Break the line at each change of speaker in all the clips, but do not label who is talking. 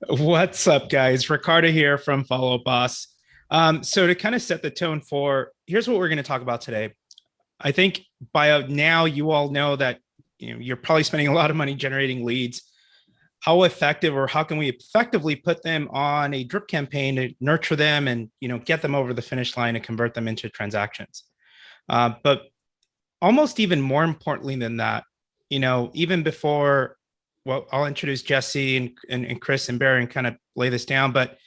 What's up, guys? Ricardo here from Followup Boss. So to kind of set the tone for, here's what we're going to talk about today. I think by now you all know that you're probably spending a lot of money generating leads. How effective, or how can we effectively put them on a drip campaign to nurture them and get them over the finish line and convert them into transactions? But almost even more importantly than that, even before, well, I'll introduce Jessie and Chris and Barry and kind of lay this down, but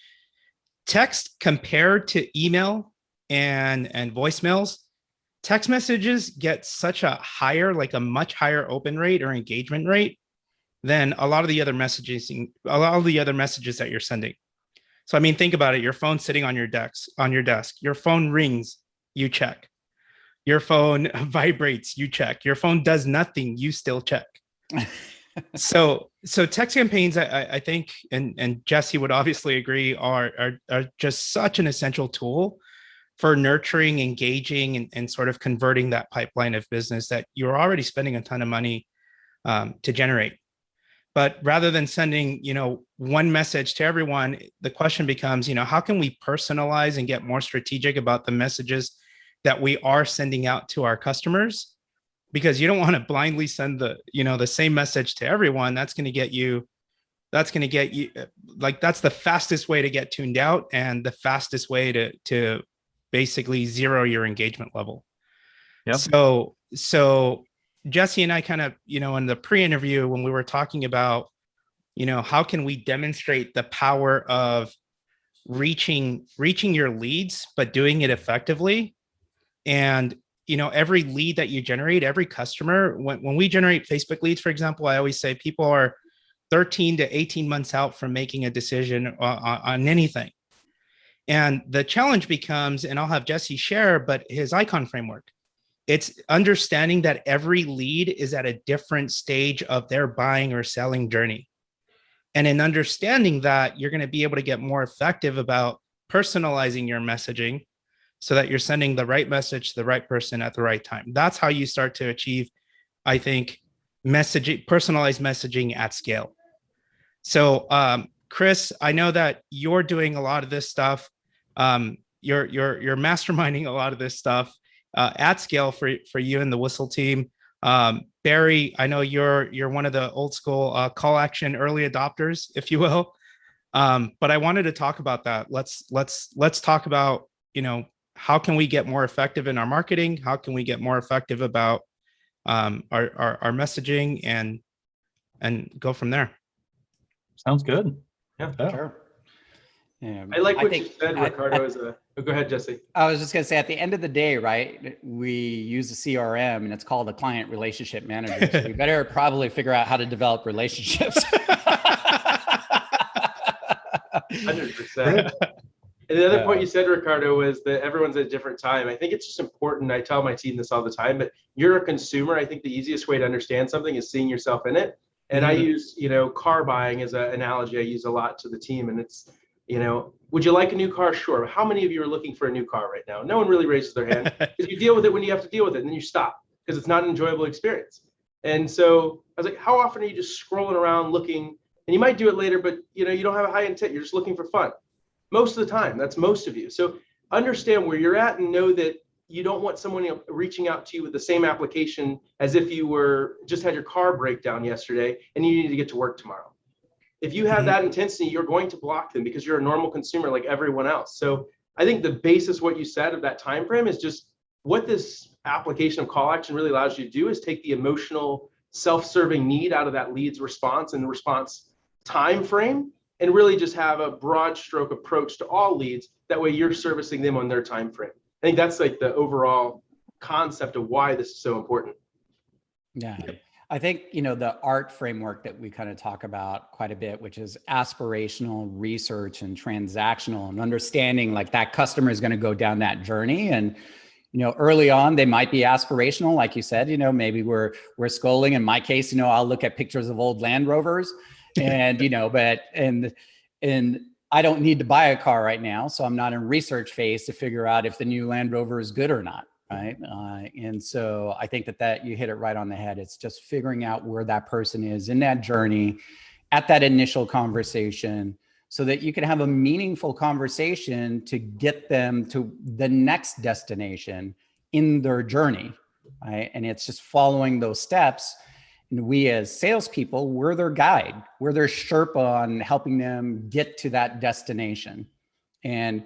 text compared to email and voicemails, text messages get such a higher, like a much higher open rate or engagement rate than a lot of the other messages that you're sending. So, I mean, think about it. Your phone's sitting on your desk, your phone rings, you check. Your phone vibrates, you check. Your phone does nothing, you still check. So text campaigns, I think, and Jessie would obviously agree, are just such an essential tool for nurturing, engaging, and sort of converting that pipeline of business that you're already spending a ton of money to generate. But rather than sending, one message to everyone, the question becomes, how can we personalize and get more strategic about the messages that we are sending out to our customers? Because you don't want to blindly send the same message to everyone. That's going to get you, that's the fastest way to get tuned out and the fastest way to basically zero your engagement level. Yep. So Jessie and I kind of, in the pre-interview, when we were talking about, how can we demonstrate the power of reaching your leads, but doing it effectively. And, every lead that you generate, every customer, when we generate Facebook leads, for example, I always say people are 13 to 18 months out from making a decision on anything. And the challenge becomes, and I'll have Jessie share, but his icon framework, it's understanding that every lead is at a different stage of their buying or selling journey. And in understanding that, you're going to be able to get more effective about personalizing your messaging so that you're sending the right message to the right person at the right time. That's how you start to achieve, I think, personalized messaging at scale. So, Chris, I know that you're doing a lot of this stuff. You're masterminding a lot of this stuff at scale for you and the Whissel team. Barry, I know you're one of the old school CallAction early adopters, if you will. But I wanted to talk about that. Let's talk about, how can we get more effective in our marketing? How can we get more effective about our messaging and go from there?
Sounds good.
Yeah, sure. I like what you said, Ricardo. Go ahead, Jessie.
I was just going to say, at the end of the day, right, we use a CRM and it's called a client relationship manager. So we better probably figure out how to develop relationships.
100%. And the other point you said, Ricardo, was that everyone's at a different time. I think it's just important. I tell my team this all the time, but you're a consumer. I think the easiest way to understand something is seeing yourself in it. And I use, car buying as an analogy I use a lot to the team. And it's, would you like a new car? Sure. How many of you are looking for a new car right now? No one really raises their hand because you deal with it when you have to deal with it and then you stop because it's not an enjoyable experience. And so I was like, how often are you just scrolling around looking? And you might do it later, but you don't have a high intent. You're just looking for fun. Most of the time, that's most of you. So understand where you're at and know that you don't want someone reaching out to you with the same application as if you just had your car breakdown yesterday and you need to get to work tomorrow. If you have that intensity, you're going to block them because you're a normal consumer like everyone else. So I think the basis, what you said of that time frame, is just what this application of CallAction really allows you to do is take the emotional self-serving need out of that lead's response and the response time frame, and really just have a broad stroke approach to all leads. That way you're servicing them on their time frame. I think that's like the overall concept of why this is so important.
Yeah. I think, the ART framework that we kind of talk about quite a bit, which is aspirational, research, and transactional, and understanding like that customer is going to go down that journey. And, early on, they might be aspirational. Like you said, maybe we're scrolling. In my case, I'll look at pictures of old Land Rovers and, and I don't need to buy a car right now. So I'm not in research phase to figure out if the new Land Rover is good or not. Right. And so I think that you hit it right on the head. It's just figuring out where that person is in that journey at that initial conversation, so that you can have a meaningful conversation to get them to the next destination in their journey, right? And it's just following those steps. And we as salespeople, we're their guide. We're their Sherpa on helping them get to that destination. And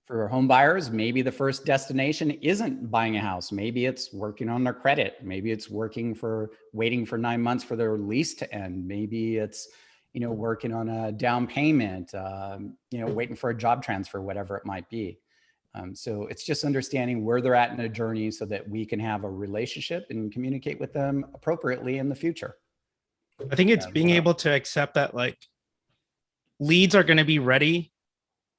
for home buyers, maybe the first destination isn't buying a house. Maybe it's working on their credit. Maybe it's waiting for 9 months for their lease to end. Maybe it's, working on a down payment, waiting for a job transfer, whatever it might be. So it's just understanding where they're at in a journey so that we can have a relationship and communicate with them appropriately in the future.
I think it's being able to accept that like leads are going to be ready,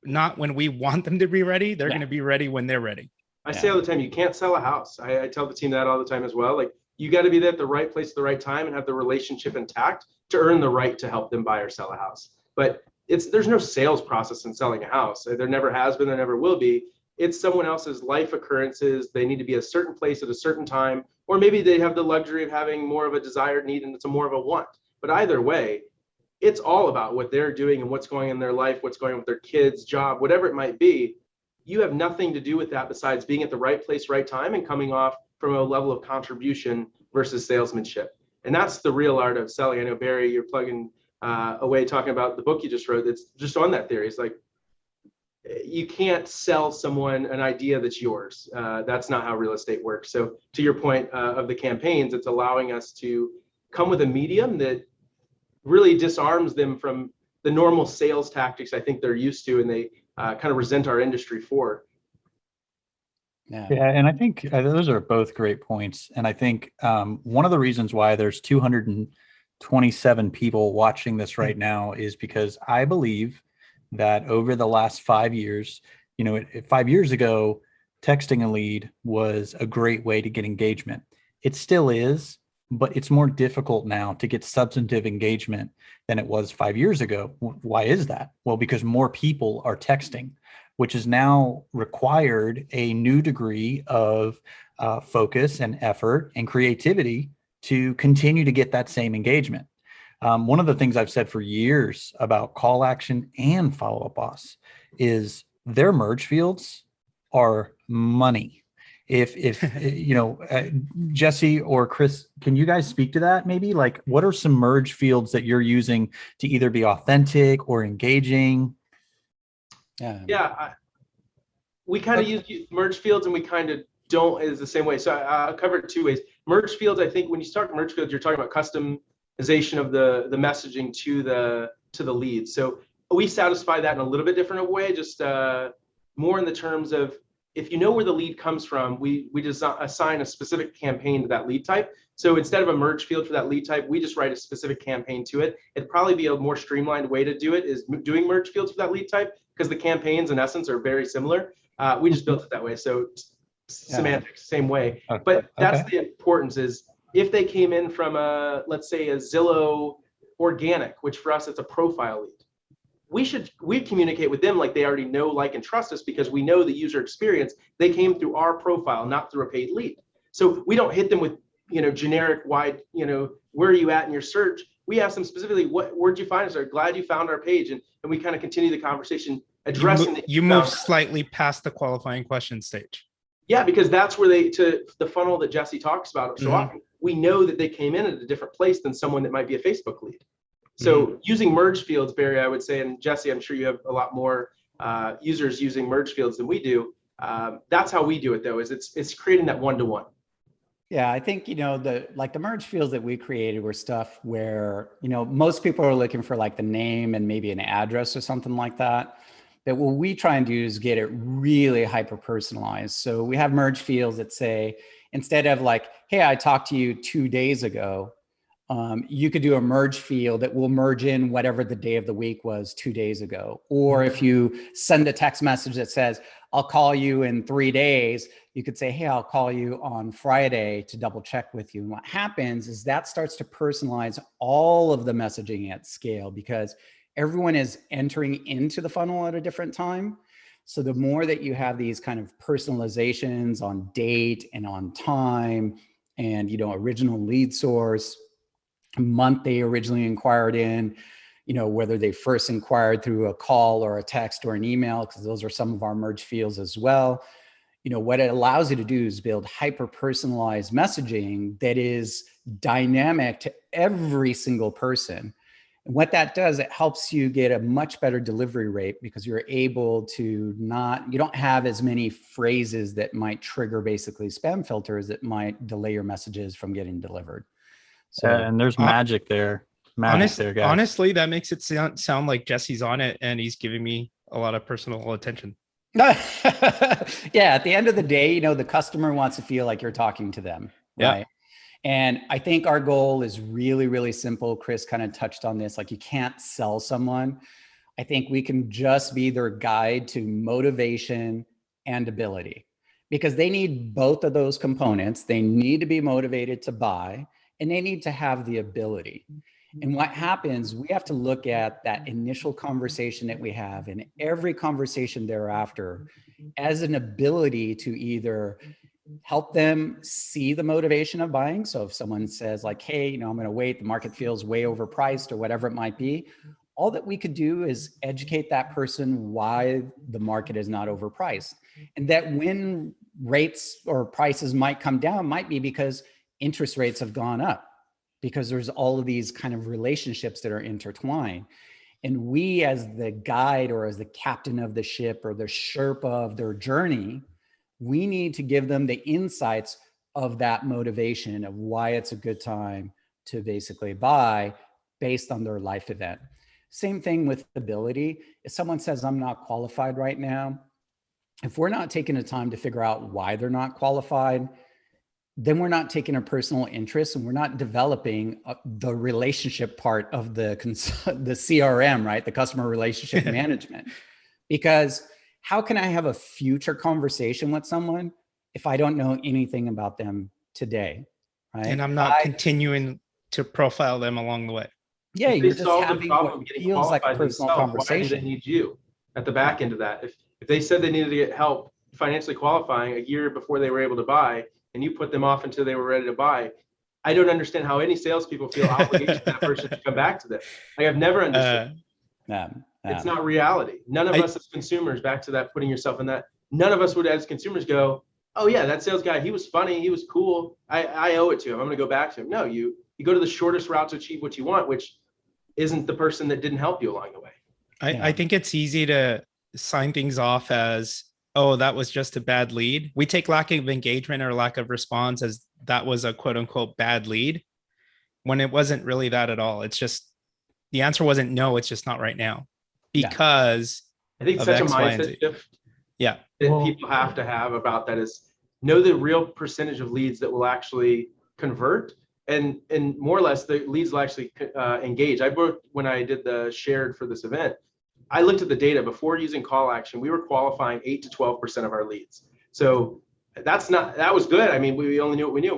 not when we want them to be ready. They're going to be ready when they're ready.
I say all the time, you can't sell a house. I tell the team that all the time as well. Like, you got to be there at the right place at the right time and have the relationship intact to earn the right to help them buy or sell a house. But there's no sales process in selling a house. There never has been, there never will be. It's someone else's life occurrences. They need to be at a certain place at a certain time, or maybe they have the luxury of having more of a desired need and it's more of a want. But either way, it's all about what they're doing and what's going on in their life, what's going on with their kids, job, whatever it might be. You have nothing to do with that besides being at the right place, right time, and coming off from a level of contribution versus salesmanship. And that's the real art of selling. I know, Barry, you're plugging away talking about the book you just wrote that's just on that theory. It's like, you can't sell someone an idea that's yours. That's not how real estate works. So to your point of the campaigns, it's allowing us to come with a medium that really disarms them from the normal sales tactics I think they're used to and they kind of resent our industry for.
Yeah, and I think those are both great points. And I think one of the reasons why there's 227 people watching this right now is because I believe that over the last 5 years, 5 years ago, texting a lead was a great way to get engagement. It still is, but it's more difficult now to get substantive engagement than it was 5 years ago. Why is that? Well, because more people are texting, which has now required a new degree of focus and effort and creativity to continue to get that same engagement. One of the things I've said for years about CallAction and Followup Boss is their merge fields are money. If Jessie or Chris, can you guys speak to that? Maybe like, what are some merge fields that you're using to either be authentic or engaging?
We kind of use merge fields and we kind of don't is the same way. So I'll cover it two ways. Merge fields, I think when you start merge fields, you're talking about customization of the messaging to the lead. So we satisfy that in a little bit different way, just more in the terms of, if you know where the lead comes from, we just assign a specific campaign to that lead type. So instead of a merge field for that lead type, we just write a specific campaign to it. It'd probably be a more streamlined way to do it is doing merge fields for that lead type, because the campaigns in essence are very similar. We just built it that way. So semantics, same way. But that's the importance is if they came in from let's say a Zillow organic, which for us, it's a profile lead. We communicate with them like they already know, like, and trust us because we know the user experience. They came through our profile, not through a paid lead. So we don't hit them with, generic wide, where are you at in your search? We ask them specifically, where'd you find us? Or glad you found our page. And we kind of continue the conversation addressing
you move slightly past the qualifying question stage.
Yeah, because that's where to the funnel that Jessie talks about so often. We know that they came in at a different place than someone that might be a Facebook lead. So using merge fields, Barry, I would say, and Jessie, I'm sure you have a lot more users using merge fields than we do. That's how we do it, though, is it's creating that one-to-one.
Yeah, I think, the merge fields that we created were stuff where, most people are looking for like the name and maybe an address or something like that. But what we try and do is get it really hyper-personalized. So we have merge fields that say, instead of like, hey, I talked to you 2 days ago, you could do a merge field that will merge in whatever the day of the week was 2 days ago. Or if you send a text message that says, I'll call you in 3 days, you could say, hey, I'll call you on Friday to double check with you. And what happens is that starts to personalize all of the messaging at scale because everyone is entering into the funnel at a different time. So the more that you have these kind of personalizations on date and on time and, original lead source, month they originally inquired in, whether they first inquired through a call or a text or an email, because those are some of our merge fields as well. What it allows you to do is build hyper-personalized messaging that is dynamic to every single person. And what that does, it helps you get a much better delivery rate because you're able to you don't have as many phrases that might trigger basically spam filters that might delay your messages from getting delivered. So,
and there's magic there. Guys.
Honestly, that makes it sound like Jesse's on it and he's giving me a lot of personal attention.
Yeah, at the end of the day, the customer wants to feel like you're talking to them, right? And I think our goal is really, really simple. Chris kind of touched on this, like you can't sell someone. I think we can just be their guide to motivation and ability, because they need both of those components. They need to be motivated to buy, and they need to have the ability. And what happens, we have to look at that initial conversation that we have and every conversation thereafter as an ability to either help them see the motivation of buying. So if someone says like, hey, I'm going to wait, the market feels way overpriced or whatever it might be, all that we could do is educate that person why the market is not overpriced. And that when rates or prices might come down might be because interest rates have gone up, because there's all of these kind of relationships that are intertwined. And we as the guide or as the captain of the ship or the Sherpa of their journey, we need to give them the insights of that motivation of why it's a good time to basically buy based on their life event. Same thing with ability. If someone says, I'm not qualified right now, if we're not taking the time to figure out why they're not qualified, then we're not taking a personal interest and we're not developing the relationship part of the CRM, right? The customer relationship management. Because how can I have a future conversation with someone if I don't know anything about them today, right?
And I'm not continuing to profile them along the way.
Yeah, you're just having what feels like a personal conversation.
Why do they need you at the back end of that? If they said they needed to get help financially qualifying a year before they were able to buy, and you put them off until they were ready to buy, I don't understand how any salespeople feel obligation to that person to come back to them. Like I've never understood. It's not reality. None of us as consumers, back to that, putting yourself in that, none of us would as consumers go, oh yeah, that sales guy, he was funny, he was cool, I owe it to him, I'm gonna go back to him. No, you go to the shortest route to achieve what you want, which isn't the person that didn't help you along the way.
I think it's easy to sign things off as, oh, that was just a bad lead. We take lack of engagement or lack of response as that was a quote unquote bad lead, when it wasn't really that at all. It's just, the answer wasn't no, it's just not right now. Because
I think such a mindset shift that people have to have about that is know the real percentage of leads that will actually convert, and more or less the leads will actually engage. When I did the shared for this event, I looked at the data before using CallAction. We were qualifying 8 to 12% of our leads. So that was good. I mean, we only knew what we knew.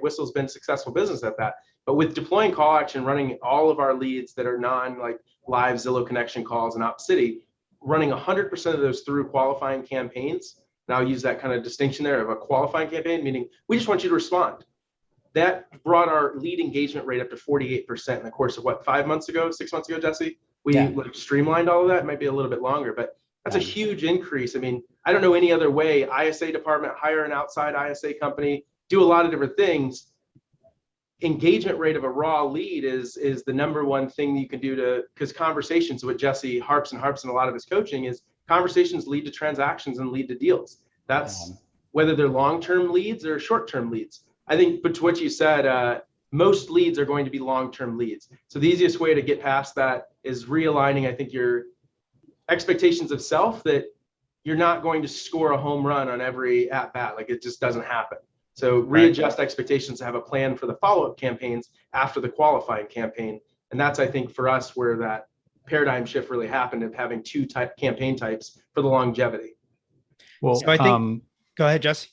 Whissel's been a successful business at that. But with deploying CallAction, running all of our leads that are like live Zillow connection calls in OpCity, running 100% of those through qualifying campaigns. And I'll use that kind of distinction there of a qualifying campaign, meaning we just want you to respond. That brought our lead engagement rate up to 48% in the course of 6 months ago, Jesse? We streamlined all of that. It might be a little bit longer, but that's a huge increase. I mean, I don't know any other way. ISA department, hire an outside ISA company, do a lot of different things. Engagement rate of a raw lead is the number one thing you can do because conversations, what Jesse harps in a lot of his coaching is conversations lead to transactions and lead to deals. That's whether they're long-term leads or short-term leads. I think, but to what you said, most leads are going to be long-term leads. So the easiest way to get past that is realigning, I think, your expectations of self, that you're not going to score a home run on every at-bat. Like it just doesn't happen. So readjust expectations to have a plan for the follow-up campaigns after the qualifying campaign. And that's, I think, for us, where that paradigm shift really happened of having two campaign types for the longevity.
Well,
so I think, go ahead, Jesse.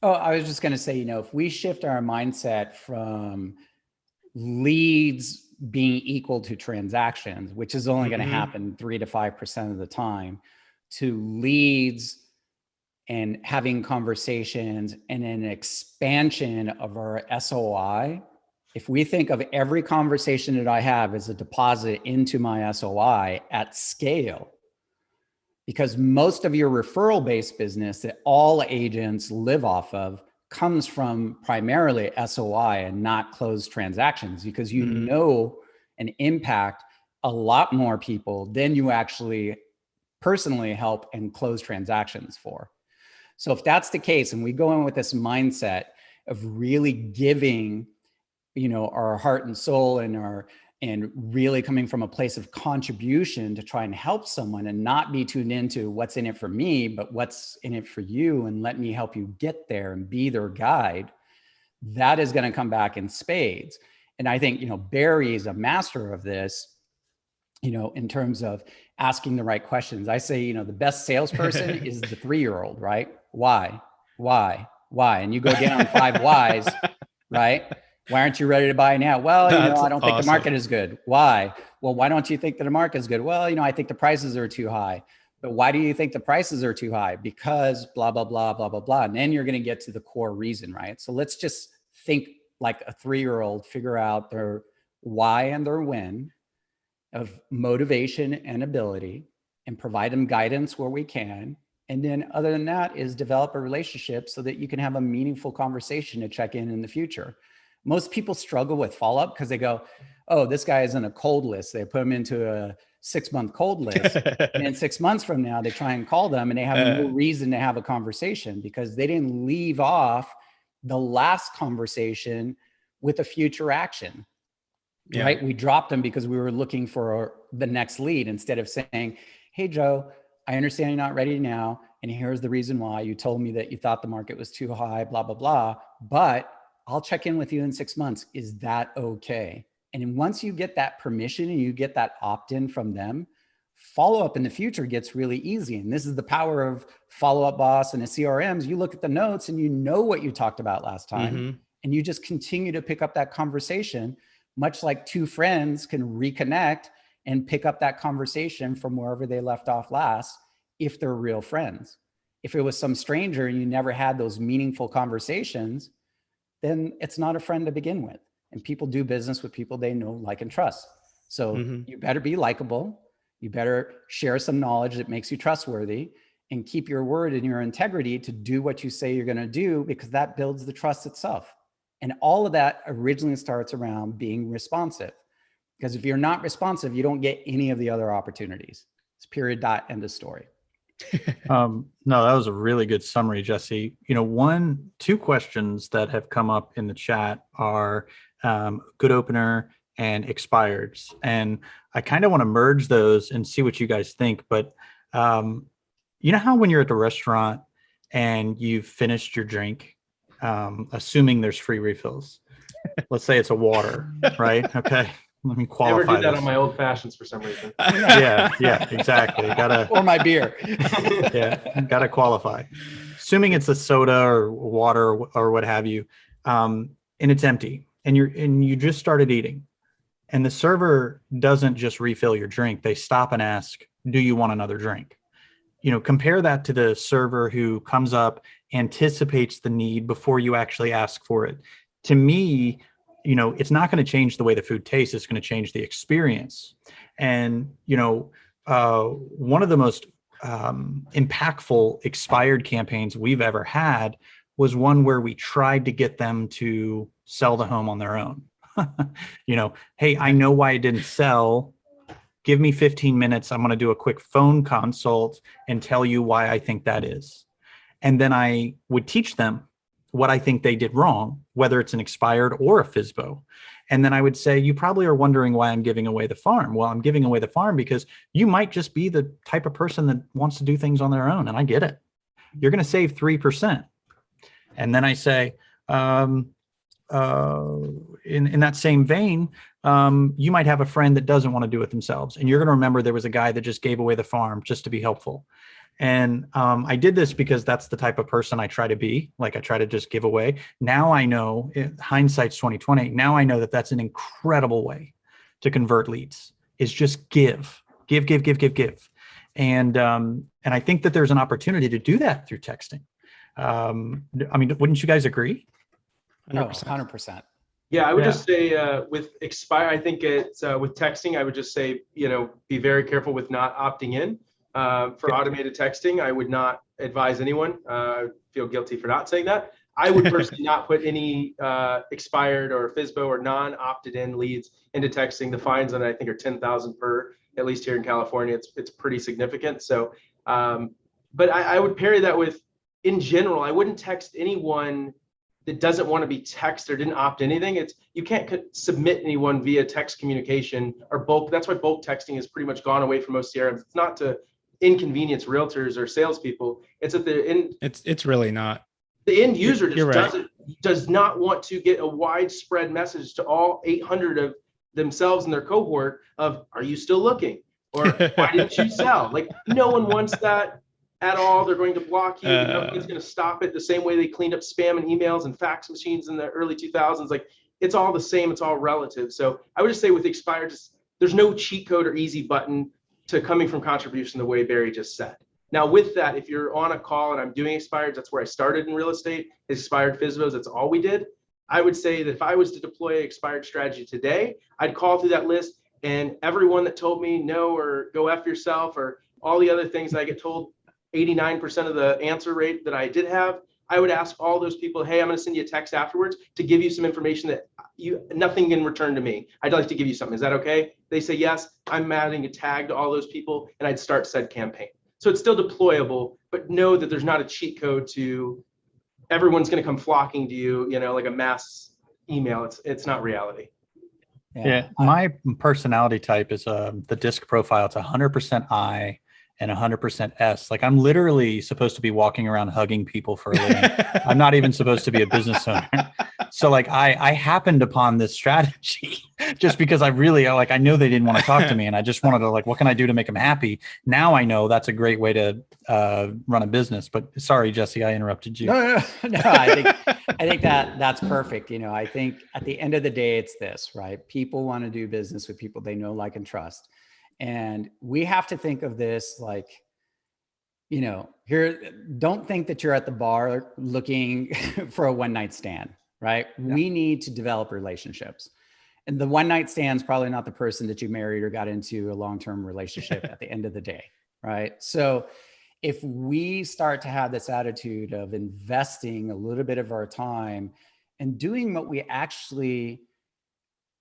Oh, I was just going to say, if we shift our mindset from leads being equal to transactions, which is only going to happen 3 to 5% of the time, to leads and having conversations and an expansion of our SOI If we think of every conversation that I have as a deposit into my SOI at scale, because most of your referral-based business that all agents live off of comes from primarily SOI and not closed transactions, because you know and impact a lot more people than you actually personally help and close transactions for. So if that's the case, and we go in with this mindset of really giving, you know, our heart and soul and really coming from a place of contribution to try and help someone, and not be tuned into what's in it for me, but what's in it for you, and let me help you get there and be their guide, that is going to come back in spades. And I think, you know, Barry is a master of this, you know, in terms of asking the right questions. I say, you know, the best salesperson is the 3-year-old, right? Why? And you go down 5 whys, right? Why aren't you ready to buy now? Well, you know, I don't think the market is good. Why? Well, why don't you think that the market is good? Well, you know, I think the prices are too high. But why do you think the prices are too high? Because blah, blah, blah, blah, blah, blah. And then you're going to get to the core reason, right? So let's just think like a 3-year-old, figure out their why and their when of motivation and ability, and provide them guidance where we can. And then other than that is develop a relationship so that you can have a meaningful conversation to check in the future. Most people struggle with follow-up because they go, oh, this guy is in a cold list. They put him into a 6-month cold list. And then 6 months from now, they try and call them and they have no reason to have a conversation because they didn't leave off the last conversation with a future action. Yeah. Right? We dropped them because we were looking for the next lead instead of saying, hey, Joe, I understand you're not ready now. And here's the reason why. You told me that you thought the market was too high, blah, blah, blah. But I'll check in with you in 6 months. Is that okay? And once you get that permission and you get that opt-in from them, follow-up in the future gets really easy. And this is the power of Follow-Up Boss and the CRMs. You look at the notes and you know what you talked about last time. And you just continue to pick up that conversation, much like two friends can reconnect and pick up that conversation from wherever they left off last, if they're real friends. If it was some stranger and you never had those meaningful conversations, then it's not a friend to begin with. And people do business with people they know, like, and trust. So you better be likable. You better share some knowledge that makes you trustworthy, and keep your word and your integrity to do what you say you're going to do, because that builds the trust itself. And all of that originally starts around being responsive. Because if you're not responsive, you don't get any of the other opportunities. It's period, dot, end of story.
No, that was a really good summary, Jesse. You know, 2 questions that have come up in the chat are good opener and expireds. And I kind of want to merge those and see what you guys think. But you know how when you're at the restaurant and you've finished your drink, assuming there's free refills, let's say it's a water, right? Okay. Let me qualify.
Never do that on my old fashions for some reason.
Yeah, exactly.
Or my beer.
Yeah, gotta qualify. Assuming it's a soda or water or what have you, and it's empty, and you just started eating, and the server doesn't just refill your drink. They stop and ask, "Do you want another drink?" You know, compare that to the server who comes up, anticipates the need before you actually ask for it. To me, you know, it's not going to change the way the food tastes. It's going to change the experience. And, you know, one of the most impactful expired campaigns we've ever had was one where we tried to get them to sell the home on their own. You know, hey, I know why it didn't sell. Give me 15 minutes. I'm going to do a quick phone consult and tell you why I think that is. And then I would teach them what I think they did wrong, whether it's an expired or a FSBO. And then I would say, you probably are wondering why I'm giving away the farm. Well, I'm giving away the farm because you might just be the type of person that wants to do things on their own. And I get it. You're going to save 3%. And then I say, in that same vein, you might have a friend that doesn't want to do it themselves. And you're going to remember there was a guy that just gave away the farm just to be helpful. And I did this because that's the type of person I try to be. Like, I try to just give away. Now I know, hindsight's 2020. Now I know that that's an incredible way to convert leads, is just give. And I think that there's an opportunity to do that through texting. I mean, wouldn't you guys agree?
100%.
Yeah, I would just say with expire, I think it's with texting, I would just say, be very careful with not opting in. For automated texting, I would not advise anyone. I feel guilty for not saying that. I would personally not put any expired or FSBO or non-opted in leads into texting. The fines on it, I think, are 10,000 per, at least here in California. It's pretty significant. So, but I would parry that with, in general, I wouldn't text anyone that doesn't want to be texted or didn't opt anything. You can't submit anyone via text communication or bulk. That's why bulk texting has pretty much gone away from most CRMs. It's not to inconvenience realtors or salespeople. It's at the end.
It's really not.
The end user just does not want to get a widespread message to all 800 of themselves and their cohort of, are you still looking? Or why didn't you sell? Like, no one wants that at all. They're going to block you. Nobody's going to stop it the same way they cleaned up spam and emails and fax machines in the early 2000s. Like, it's all the same. It's all relative. So I would just say with expired, there's no cheat code or easy button to coming from contribution the way Barry just said. Now, with that, if you're on a call and I'm doing expired, that's where I started in real estate, expired FSBOs, that's all we did. I would say that if I was to deploy an expired strategy today, I'd call through that list, and everyone that told me no or go F yourself or all the other things that I get told, 89% of the answer rate that I did have, I would ask all those people, hey, I'm going to send you a text afterwards to give you some information that nothing in return to me. I'd like to give you something. Is that okay? They say yes. I'm adding a tag to all those people, and I'd start said campaign. So it's still deployable, but know that there's not a cheat code to everyone's going to come flocking to you, like a mass email. It's not reality.
Yeah. My personality type is the disc profile. It's 100% I and 100% S. Like, I'm literally supposed to be walking around hugging people for a living. I'm not even supposed to be a business owner. So like I happened upon this strategy just because I really I know they didn't want to talk to me, and I just wanted to what can I do to make them happy? Now I know that's a great way to run a business. But sorry, Jessie, I interrupted you.
No. I think that's perfect. I think at the end of the day, it's this, right? People want to do business with people they know, like, and trust. And we have to think of this here, don't think that you're at the bar looking for a one-night stand, right? Yeah. We need to develop relationships. And the one-night stand is probably not the person that you married or got into a long-term relationship at the end of the day, right? So if we start to have this attitude of investing a little bit of our time and doing what we actually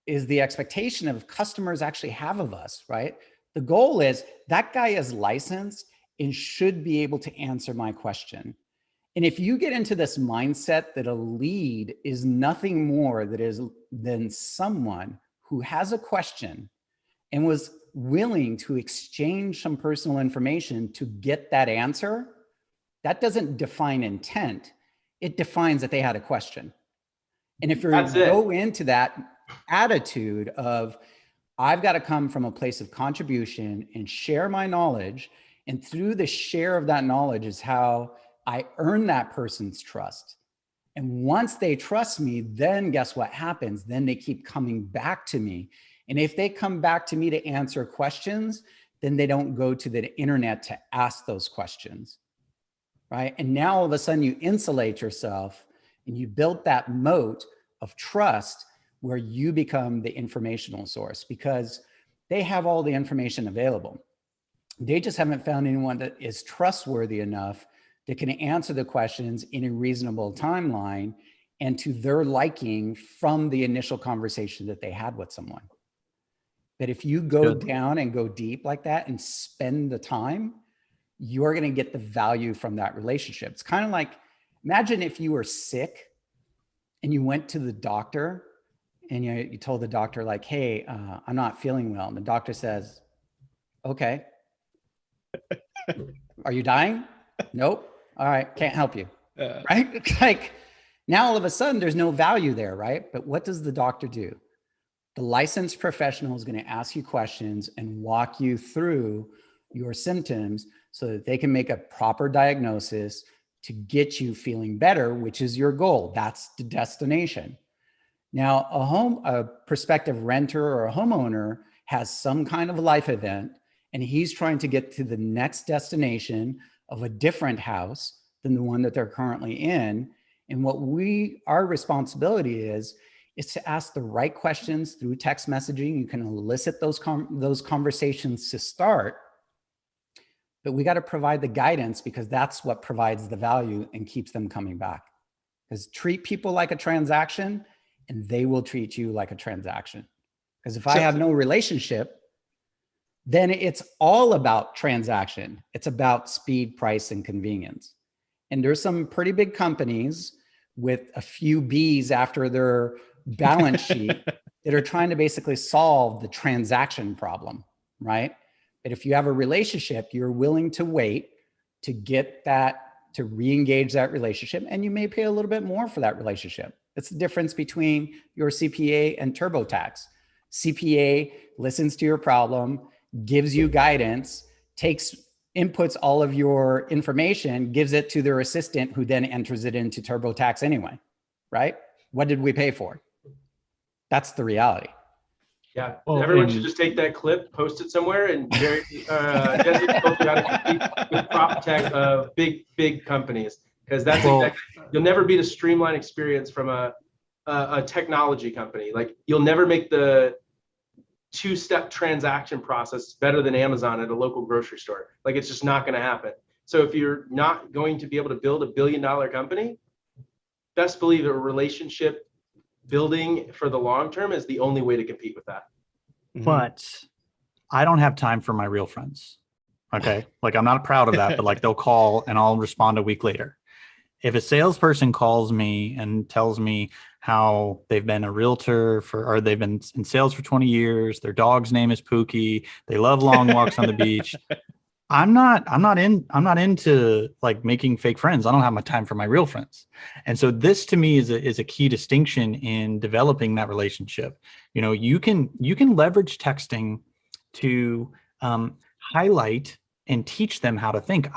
is the expectation of customers actually have of us, right? The goal is that guy is licensed and should be able to answer my question. And if you get into this mindset that a lead is nothing more than someone who has a question and was willing to exchange some personal information to get that answer, that doesn't define intent. It defines that they had a question. And if you go into that attitude of, I've got to come from a place of contribution and share my knowledge, and through the share of that knowledge is how I earn that person's trust. And once they trust me, then guess what happens? Then they keep coming back to me. And if they come back to me to answer questions, then they don't go to the internet to ask those questions, right? And now all of a sudden you insulate yourself and you built that moat of trust where you become the informational source, because they have all the information available. They just haven't found anyone that is trustworthy enough that can answer the questions in a reasonable timeline and to their liking from the initial conversation that they had with someone. But if you go down and go deep like that and spend the time, you're going to get the value from that relationship. It's kind of like, imagine if you were sick and you went to the doctor and you told the doctor like, hey, I'm not feeling well. And the doctor says, okay. Are you dying? Nope. All right. Can't help you. Right? It's like, now all of a sudden there's no value there, right? But what does the doctor do? The licensed professional is going to ask you questions and walk you through your symptoms so that they can make a proper diagnosis to get you feeling better, which is your goal. That's the destination. Now, a prospective renter or a homeowner has some kind of life event, and he's trying to get to the next destination of a different house than the one that they're currently in. And what our responsibility is is to ask the right questions through text messaging. You can elicit those conversations to start, but we got to provide the guidance, because that's what provides the value and keeps them coming back. Because treat people like a transaction and they will treat you like a transaction. Because if I have no relationship, then it's all about transaction. It's about speed, price, and convenience. And there's some pretty big companies with a few B's after their balance sheet that are trying to basically solve the transaction problem, right? But if you have a relationship, you're willing to wait to get that, to re-engage that relationship, and you may pay a little bit more for that relationship. It's the difference between your CPA and TurboTax. CPA listens to your problem, gives you guidance, inputs all of your information, gives it to their assistant, who then enters it into TurboTax anyway, right? What did we pay for? That's the reality.
Yeah, well, everyone should just take that clip, post it somewhere, and Jessie told you how to compete with prop tech of big companies, because that's exactly, you'll never beat a streamlined experience from a technology company. Like, you'll never make the two-step transaction process better than Amazon at a local grocery store. Like, it's just not going to happen. So if you're not going to be able to build a billion-dollar company, best believe a relationship building for the long term is the only way to compete with that.
But I don't have time for my real friends. Okay. Like, I'm not proud of that, but like, they'll call and I'll respond a week later. If a salesperson calls me and tells me how they've been a realtor or they've been in sales for 20 years, their dog's name is Pookie, they love long walks on the beach, I'm not into like making fake friends. I don't have my time for my real friends. And so this to me is a key distinction in developing that relationship. You know, you can leverage texting to highlight and teach them how to think.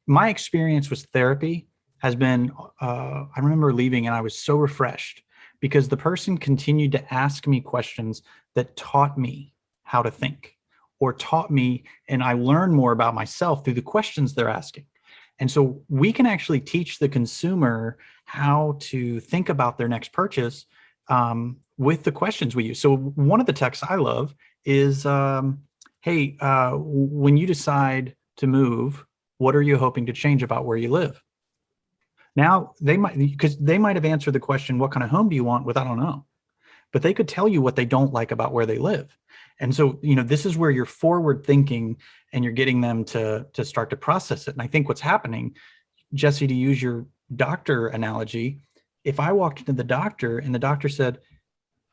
My experience with therapy has been, I remember leaving and I was so refreshed because the person continued to ask me questions that taught me how to think, or taught me, and I learned more about myself through the questions they're asking. And so we can actually teach the consumer how to think about their next purchase with the questions we use. So one of the texts I love is, hey, when you decide to move, what are you hoping to change about where you live? Now, they might have answered the question, what kind of home do you want, with I don't know. But they could tell you what they don't like about where they live. And so, you know, this is where you're forward thinking and you're getting them to start to process it. And I think what's happening, Jessie, to use your doctor analogy, if I walked into the doctor and the doctor said,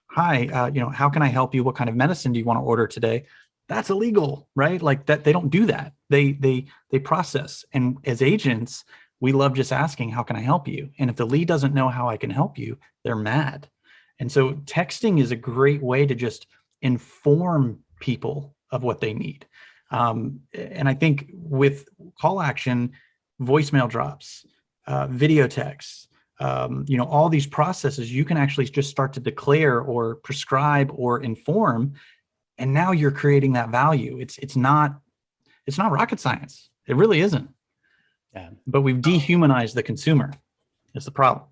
hi, how can I help you? What kind of medicine do you want to order today? That's illegal, right? Like that, they don't do that. They process. And as agents, we love just asking, how can I help you? And if the lead doesn't know how I can help you, they're mad. And so texting is a great way to just inform people of what they need. And I think with CallAction, voicemail drops, video texts, all these processes, you can actually just start to declare or prescribe or inform. And now you're creating that value. It's not rocket science. It really isn't.
Yeah.
But we've dehumanized the consumer. That's the problem.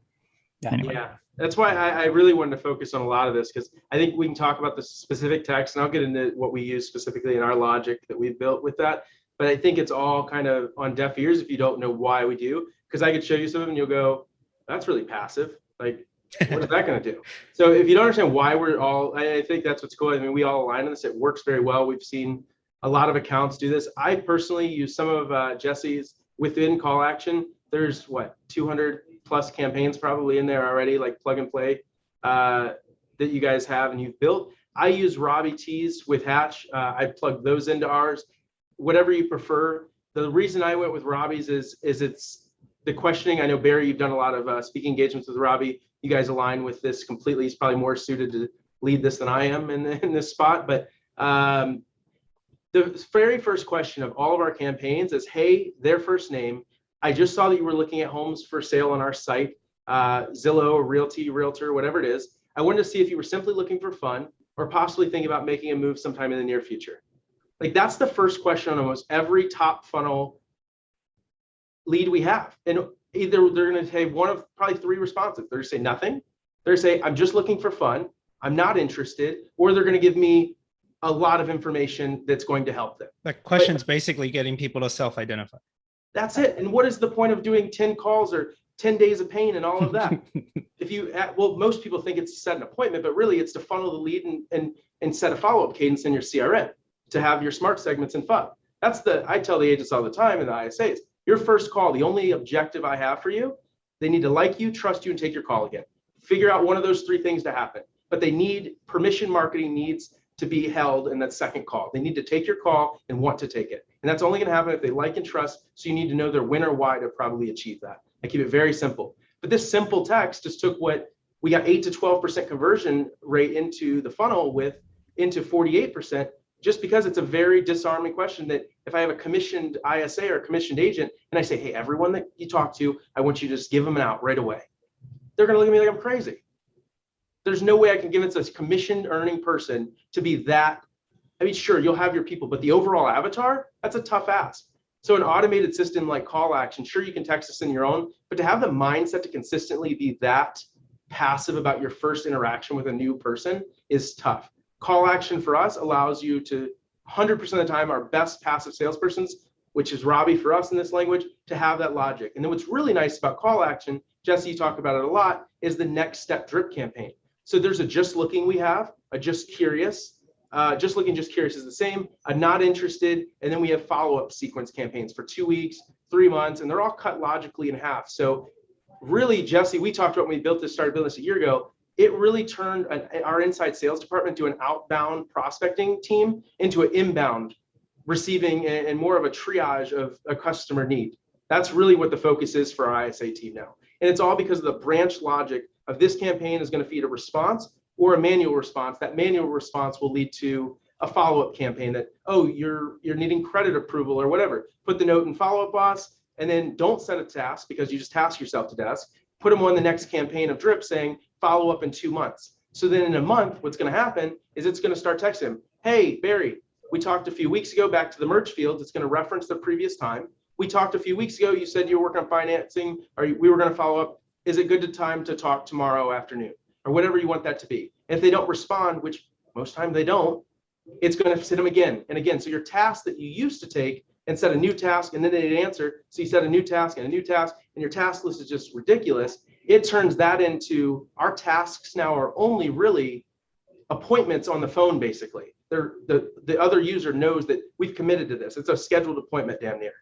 Yeah.
Anyway.
Yeah. That's why I really wanted to focus on a lot of this, because I think we can talk about the specific text, and I'll get into what we use specifically in our logic that we've built with that. But I think it's all kind of on deaf ears if you don't know why we do, because I could show you some of them and you'll go, that's really passive. Like, what is that going to do? So if you don't understand why we're all, I think that's what's cool. I mean, we all align on this. It works very well. We've seen a lot of accounts do this. I personally use some of Jessie's within CallAction. There's 200 plus campaigns probably in there already, like plug and play that you guys have and you've built. I use Robbie T's with Hatch. I plug those into ours, whatever you prefer. The reason I went with Robbie's is it's the questioning. I know, Barry, you've done a lot of speaking engagements with Robbie. You guys align with this completely. He's probably more suited to lead this than I am in this spot. But the very first question of all of our campaigns is, hey, their first name. I just saw that you were looking at homes for sale on our site, Zillow, Realtor, whatever it is. I wanted to see if you were simply looking for fun or possibly thinking about making a move sometime in the near future. Like, that's the first question on almost every top funnel lead we have. And either they're going to say one of probably three responses. They're going to say nothing. They're going to say, I'm just looking for fun. I'm not interested. Or they're going to give me a lot of information that's going to help them.
The question's basically getting people to self-identify.
That's it. And what is the point of doing 10 calls or 10 days of pain and all of that? If you, well, most people think it's to set an appointment, but really it's to funnel the lead and set a follow-up cadence in your CRM to have your smart segments and FUB. That's I tell the agents all the time in the ISAs, your first call, the only objective I have for you, they need to like you, trust you, and take your call again. Figure out one of those three things to happen, but they need permission marketing needs to be held in that second call. They need to take your call and want to take it. And that's only going to happen if they like and trust. So you need to know their when or why to probably achieve that. I keep it very simple. But this simple text just took what we got 8 to 12% conversion rate into the funnel with into 48%, just because it's a very disarming question that if I have a commissioned ISA or a commissioned agent and I say, hey, everyone that you talk to, I want you to just give them an out right away. They're going to look at me like I'm crazy. There's no way I can convince a commissioned earning person to be that. I mean, sure, you'll have your people, but the overall avatar, that's a tough ask. So an automated system like CallAction, sure, you can text us in your own, but to have the mindset to consistently be that passive about your first interaction with a new person is tough. CallAction for us allows you to 100% of the time, our best passive salespersons, which is Robbie for us in this language, to have that logic. And then what's really nice about CallAction, Jesse, you talk about it a lot, is the next step drip campaign. So there's a just looking we have, a just curious, just looking, just curious is the same, a not interested, and then we have follow-up sequence campaigns for 2 weeks, 3 months, and they're all cut logically in half. So really, Jesse, we talked about when we started building this a year ago, it really turned our inside sales department to an outbound prospecting team into an inbound receiving and more of a triage of a customer need. That's really what the focus is for our ISA team now. And it's all because of the branch logic of this campaign is going to feed a response or a manual response. That manual response will lead to a follow-up campaign that, oh, you're needing credit approval or whatever. Put the note in Follow-Up Boss, and then don't set a task because you just task yourself to desk. Put them on the next campaign of drip saying follow up in 2 months. So then in a month, what's going to happen is it's going to start texting him. Hey, Barry, we talked a few weeks ago, back to the merge field. It's going to reference the previous time. We talked a few weeks ago. You said you were working on financing, or we were going to follow up. Is it good time to talk tomorrow afternoon, or whatever you want that to be? And if they don't respond, which most times they don't, it's going to hit them again and again. So your task that you used to take and set a new task, and then they didn't answer. So you set a new task and a new task, and your task list is just ridiculous. It turns that into our tasks now are only really appointments on the phone, basically. The other user knows that we've committed to this. It's a scheduled appointment damn near.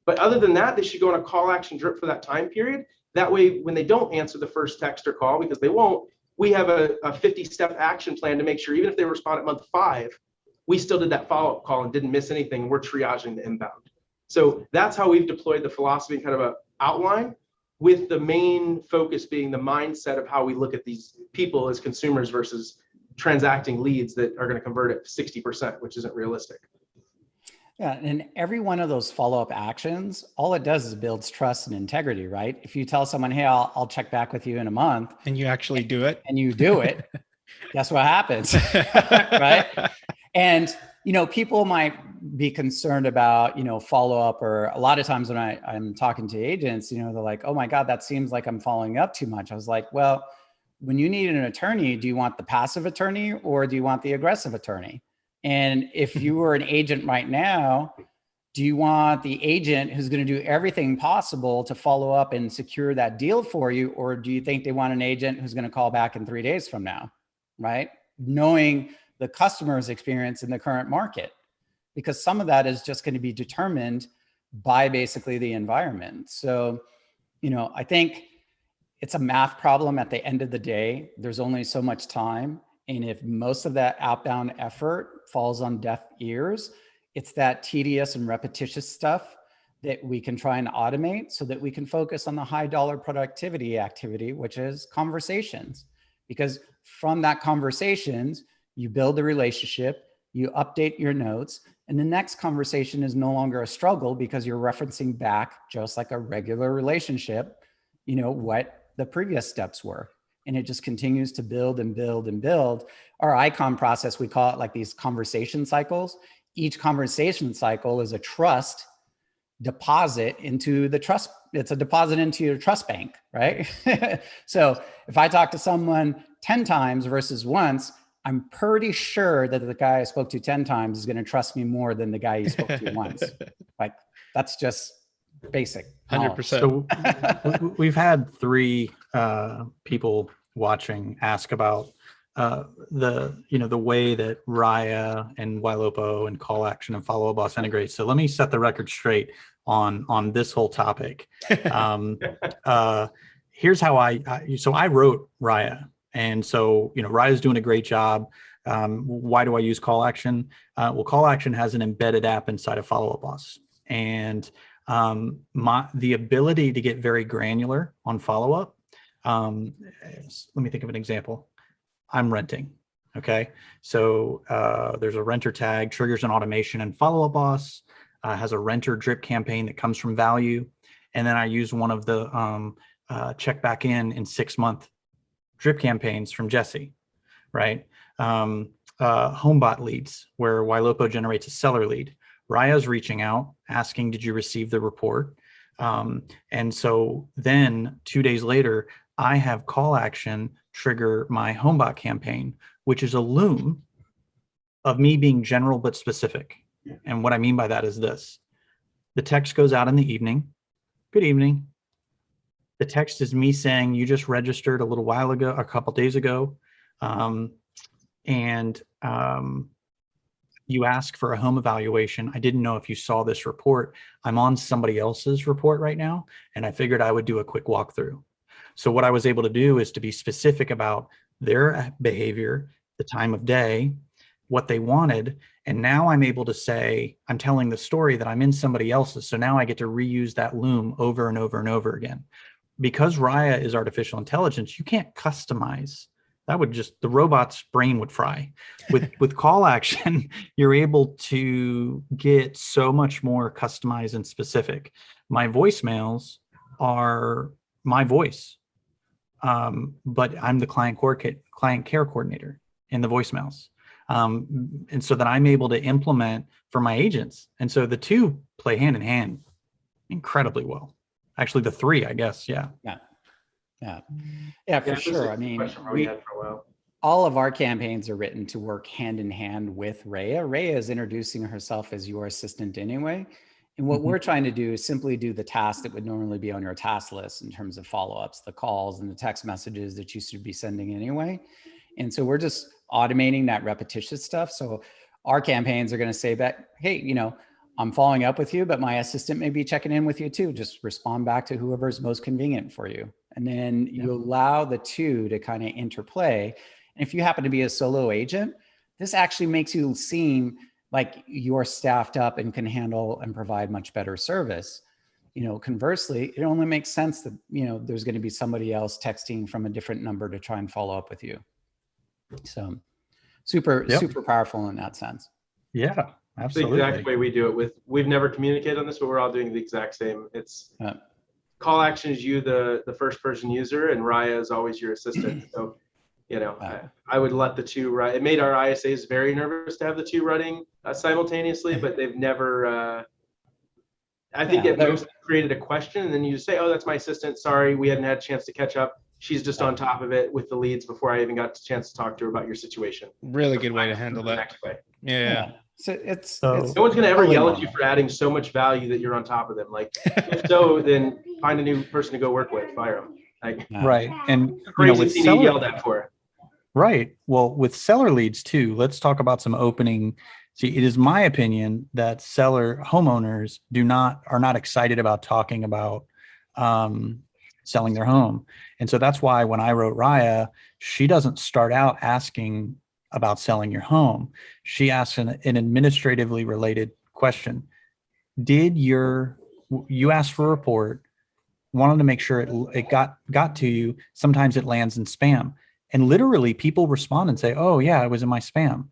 But other than that, they should go on a call action drip for that time period. That way, when they don't answer the first text or call, because they won't, we have a 50-step action plan to make sure even if they respond at month 5, we still did that follow-up call and didn't miss anything. We're triaging the inbound. So that's how we've deployed the philosophy, kind of an outline, with the main focus being the mindset of how we look at these people as consumers versus transacting leads that are going to convert at 60%, which isn't realistic.
Yeah, and every one of those follow-up actions, all it does is builds trust and integrity, right? If you tell someone, hey, I'll check back with you in a month.
And you actually do it.
And you do it, guess what happens, right? And, people might be concerned about, follow-up, or a lot of times when I'm talking to agents, they're like, oh my God, that seems like I'm following up too much. I was like, well, when you need an attorney, do you want the passive attorney or do you want the aggressive attorney? And if you were an agent right now, do you want the agent who's going to do everything possible to follow up and secure that deal for you? Or do you think they want an agent who's going to call back in 3 days from now, right? Knowing the customer's experience in the current market, because some of that is just going to be determined by basically the environment. So, I think it's a math problem at the end of the day. There's only so much time. And if most of that outbound effort falls on deaf ears, it's that tedious and repetitious stuff that we can try and automate so that we can focus on the high dollar productivity activity, which is conversations. Because from that conversations, you build a relationship, you update your notes, and the next conversation is no longer a struggle because you're referencing back, just like a regular relationship, what the previous steps were. And it just continues to build and build and build. Our icon process, we call it like these conversation cycles. Each conversation cycle is a trust deposit into the trust It's a deposit into your trust bank, right? So if I talk to someone 10 times versus once, I'm pretty sure that the guy I spoke to 10 times is going to trust me more than the guy you spoke to once. Like, that's just basic.
100%.
So we've had 3 people watching ask about the way that Raya and Ylopo and CallAction and Follow Boss integrate. So let me set the record straight on this whole topic. Here's how I wrote Raya. And so, Raya's doing a great job. Why do I use CallAction? Well, CallAction has an embedded app inside of Follow Boss. And the ability to get very granular on follow-up. Let me think of an example. I'm renting. Okay. So there's a renter tag, triggers an automation, and Follow-Up Boss has a renter drip campaign that comes from value. And then I use one of the check back in 6-month drip campaigns from Jessie, right? Homebot leads, where Ylopo generates a seller lead. Raya's reaching out, asking, did you receive the report? And so then 2 days later, I have CallAction trigger my Homebot campaign, which is a loom of me being general but specific. And what I mean by that is this. The text goes out in the evening. Good evening. The text is me saying, you just registered a little while ago, a couple days ago. You ask for a home evaluation. I didn't know if you saw this report. I'm on somebody else's report right now, and I figured I would do a quick walkthrough. So what I was able to do is to be specific about their behavior, the time of day, what they wanted. And now I'm able to say, I'm telling the story that I'm in somebody else's. So now I get to reuse that loom over and over and over again. Because Raya is artificial intelligence, you can't customize. That would the robot's brain would fry. With CallAction, you're able to get so much more customized and specific. My voicemails are my voice, but I'm the client care coordinator in the voicemails. And so that I'm able to implement for my agents. And so the 2 play hand in hand incredibly well. Actually, the 3, I guess. Yeah,
for sure. I mean, all of our campaigns are written to work hand in hand with Raya. Raya is introducing herself as your assistant anyway. And what we're trying to do is simply do the tasks that would normally be on your task list in terms of follow-ups, the calls and the text messages that you should be sending anyway. And so we're just automating that repetitious stuff. So our campaigns are going to say back, hey, I'm following up with you, but my assistant may be checking in with you too. Just respond back to whoever's most convenient for you. And then you allow the 2 to kind of interplay. And if you happen to be a solo agent, this actually makes you seem like you're staffed up and can handle and provide much better service. Conversely, it only makes sense that, there's going to be somebody else texting from a different number to try and follow up with you. So super powerful in that sense.
Yeah, absolutely.
The exact way we do it we've never communicated on this, but we're all doing the exact same. It's CallAction is you, the first person user, and Raya is always your assistant. So, I would let the 2 run. It made our ISAs very nervous to have the 2 running simultaneously, but they've never, I think it most created a question, and then you just say, oh, that's my assistant. Sorry, we hadn't had a chance to catch up. She's just on top of it with the leads before I even got a chance to talk to her about your situation.
Really good way to handle that.
Next way.
Yeah.
So it's
no one's going to ever yell at you for adding so much value that you're on top of them. Like, if so, then find a new person to go work with, fire them.
Right. And
with seller, yelled at for.
Right. Well, with seller leads too, let's talk about some opening. See, it is my opinion that homeowners are not excited about talking about selling their home. And so that's why when I wrote Raya, she doesn't start out asking about selling your home. She asks an administratively related question. You asked for a report, wanted to make sure it got to you. Sometimes it lands in spam. And literally people respond and say, oh yeah, it was in my spam.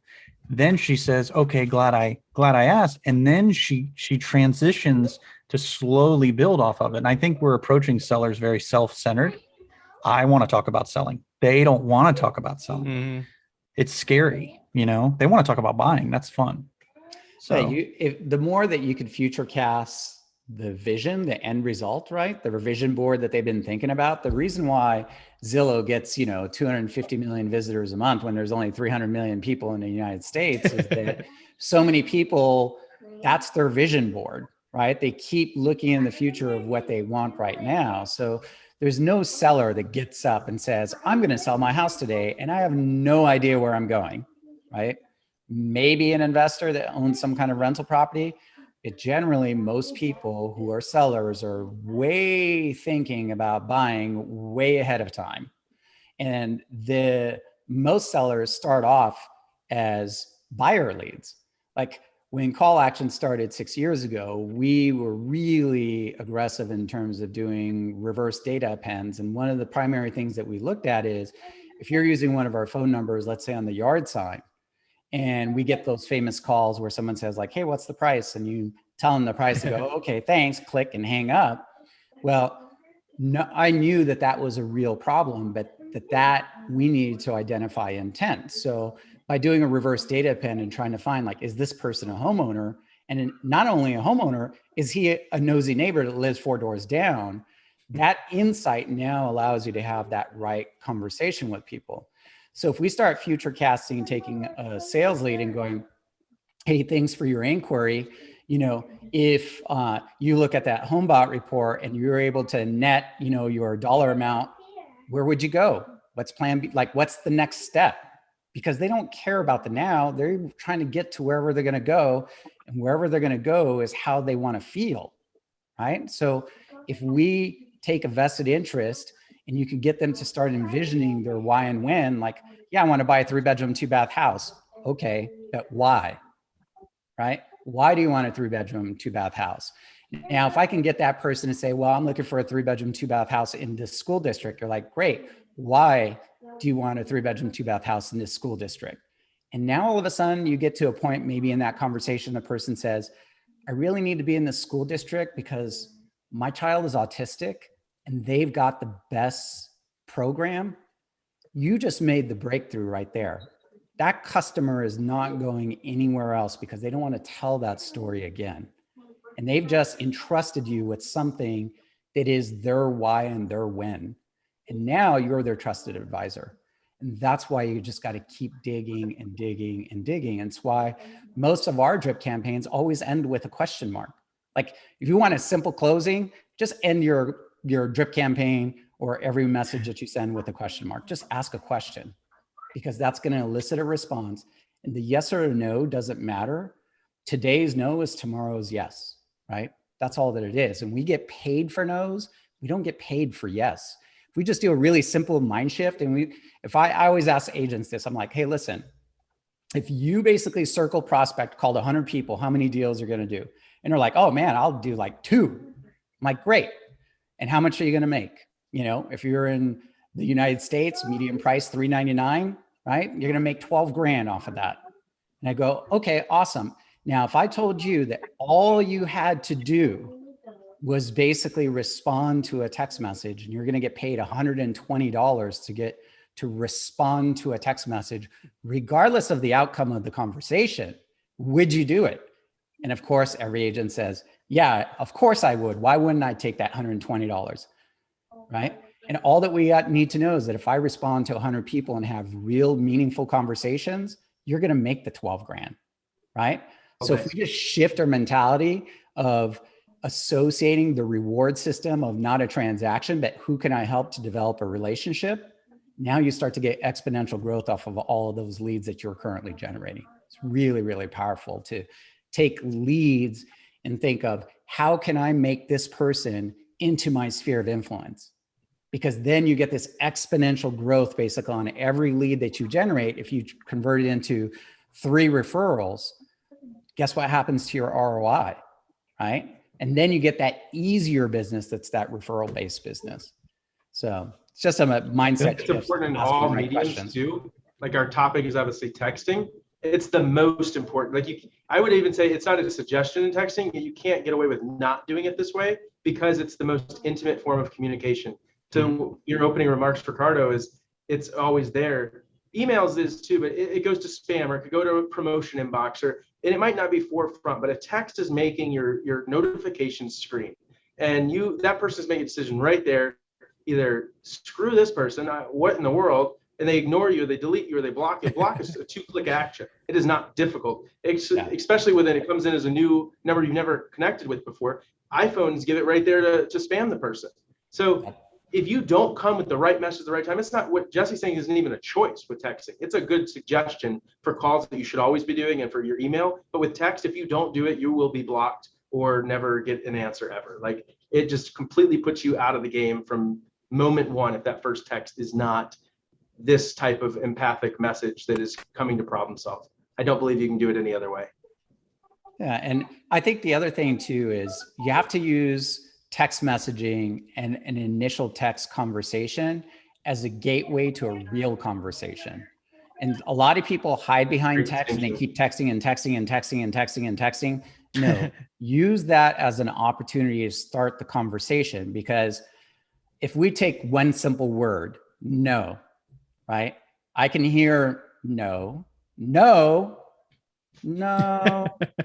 Then she says, okay, glad I asked. And then she transitions to slowly build off of it. And I think we're approaching sellers very self-centered. I want to talk about selling. They don't want to talk about selling. Mm-hmm. It's scary. They want to talk about buying. That's fun. So
the more that you could future cast the vision, the end result, right? The revision board that they've been thinking about. The reason why Zillow gets, 250 million visitors a month when there's only 300 million people in the United States is that so many people, that's their vision board, right? They keep looking in the future of what they want right now. So there's no seller that gets up and says, I'm going to sell my house today and I have no idea where I'm going, right? Maybe an investor that owns some kind of rental property. But generally, most people who are sellers are way thinking about buying way ahead of time. And most sellers start off as buyer leads. Like when CallAction started 6 years ago, we were really aggressive in terms of doing reverse data appends. And one of the primary things that we looked at is if you're using one of our phone numbers, let's say on the yard sign, and we get those famous calls where someone says like, hey, what's the price? And you tell them the price and go, okay, thanks, click and hang up. Well, no, I knew that that was a real problem, but that we needed to identify intent. So by doing a reverse data append and trying to find like, is this person a homeowner? And not only a homeowner, is he a nosy neighbor that lives 4 doors down? That insight now allows you to have that right conversation with people. So if we start future casting, taking a sales lead and going, hey, thanks for your inquiry. If you look at that HomeBot report and you're able to net, your dollar amount, where would you go? What's plan B? Like, what's the next step? Because they don't care about the now. They're trying to get to wherever they're going to go. And wherever they're going to go is how they want to feel, right? So if we take a vested interest and you can get them to start envisioning their why and when, like, yeah, I want to buy a 3-bedroom, 2-bath house. Okay, but why, right? Why do you want a 3-bedroom, 2-bath house? Now, if I can get that person to say, well, I'm looking for a 3-bedroom, 2-bath house in this school district, you're like, great. Why do you want a 3-bedroom, 2-bath house in this school district? And now all of a sudden you get to a point, maybe in that conversation, the person says, I really need to be in this school district because my child is autistic and they've got the best program. You just made the breakthrough right there. That customer is not going anywhere else because they don't want to tell that story again. And they've just entrusted you with something that is their why and their when. And now you're their trusted advisor. And that's why you just got to keep digging and digging and digging. And it's why most of our drip campaigns always end with a question mark. Like if you want a simple closing, just end your drip campaign or every message that you send with a question mark. Just ask a question because that's going to elicit a response. And the yes or no doesn't matter. Today's no is tomorrow's yes, right? That's all that it is. And we get paid for no's. We don't get paid for yes. If we just do a really simple mind shift and I always ask agents this, I'm like, hey, listen, if you basically circle prospect, called 100 people, how many deals are going to do? And they're like, oh man, I'll do like 2. I'm like, great. And how much are you going to make? If you're in the United States, median price, $399, right? You're going to make 12 grand off of that. And I go, okay, awesome. Now, if I told you that all you had to do was basically respond to a text message and you're going to get paid $120 to respond to a text message, regardless of the outcome of the conversation, would you do it? And of course, every agent says, yeah, of course I would. Why wouldn't I take that $120, right? And all that we need to know is that if I respond to 100 people and have real meaningful conversations, you're going to make the 12 grand, right? Okay. So if we just shift our mentality of associating the reward system of not a transaction, but who can I help to develop a relationship? Now you start to get exponential growth off of all of those leads that you're currently generating. It's really, really powerful to take leads and think of how can I make this person into my sphere of influence? Because then you get this exponential growth basically on every lead that you generate. If you convert it into 3 referrals, guess what happens to your ROI, right? And then you get that easier business that's that referral-based business. So it's just a mindset.
It's important in all mediums too. Like our topic is obviously texting. It's the most important. Like I would even say it's not a suggestion in texting. You can't get away with not doing it this way because it's the most intimate form of communication. So your opening remarks, Ricardo, is it's always there. Emails is too, but it goes to spam or it could go to a promotion inbox or and it might not be forefront, but a text is making your notification screen, and that person's making a decision right there. Either screw this person, what in the world, and they ignore you, they delete you, or they block you. Block is a 2-click action. It is not difficult, especially when it comes in as a new number you've never connected with before. iPhones give it right there to spam the person. So if you don't come with the right message at the right time, it's not what Jessie's saying isn't even a choice with texting. It's a good suggestion for calls that you should always be doing and for your email. But with text, if you don't do it, you will be blocked or never get an answer ever. Like, it just completely puts you out of the game from moment one if that first text is not this type of empathic message that is coming to problem solve. I don't believe you can do it any other way.
Yeah, and I think the other thing too is you have to use text messaging and an initial text conversation as a gateway to a real conversation. And a lot of people hide behind text and they keep texting and texting and texting and texting and texting. No, use that as an opportunity to start the conversation, because if we take one simple word, no, right? I can hear no,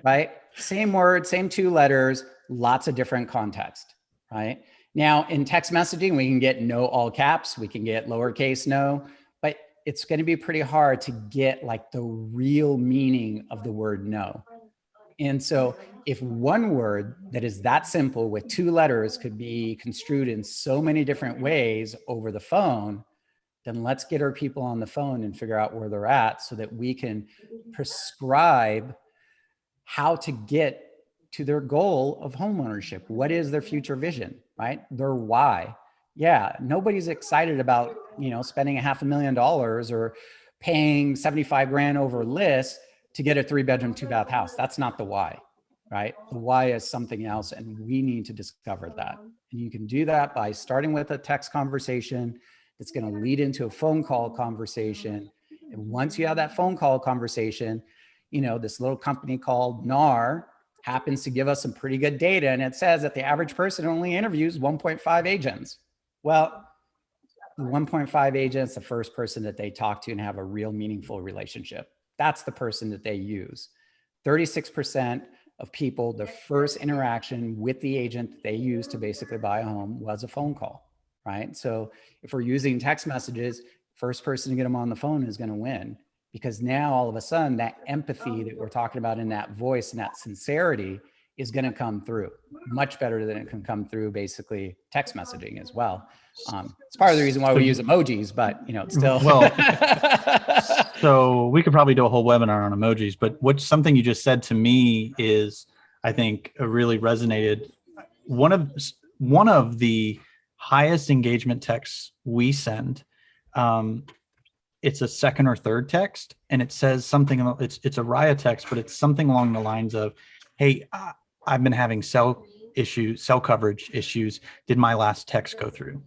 right? Same word, same 2 letters, lots of different context, right? Now in text messaging, we can get no all caps, we can get lowercase no, but it's going to be pretty hard to get like the real meaning of the word no. And so if one word that is that simple with 2 letters could be construed in so many different ways over the phone, then let's get our people on the phone and figure out where they're at so that we can prescribe how to get to their goal of homeownership. What is their future vision, right? Their why. Yeah, nobody's excited about, spending $500,000 or paying 75 grand over list to get a 3-bedroom, 2-bath house. That's not the why, right? The why is something else, and we need to discover that. And you can do that by starting with a text conversation that's going to lead into a phone call conversation. And once you have that phone call conversation, this little company called NAR happens to give us some pretty good data, and it says that the average person only interviews 1.5 agents. Well, the 1.5 agents, the first person that they talk to and have a real meaningful relationship. That's the person that they use. 36% of people, the first interaction with the agent that they use to basically buy a home was a phone call, right? So if we're using text messages, first person to get them on the phone is going to win, because now all of a sudden that empathy that we're talking about in that voice and that sincerity is going to come through much better than it can come through basically text messaging as well. It's part of the reason why we use emojis, but still. Well,
so we could probably do a whole webinar on emojis, but something you just said to me is, I think, really resonated. One of the highest engagement texts we send, it's a second or third text, and it says something. It's a Raya text, but it's something along the lines of, "Hey, I've been having cell coverage issues. Did my last text go through?"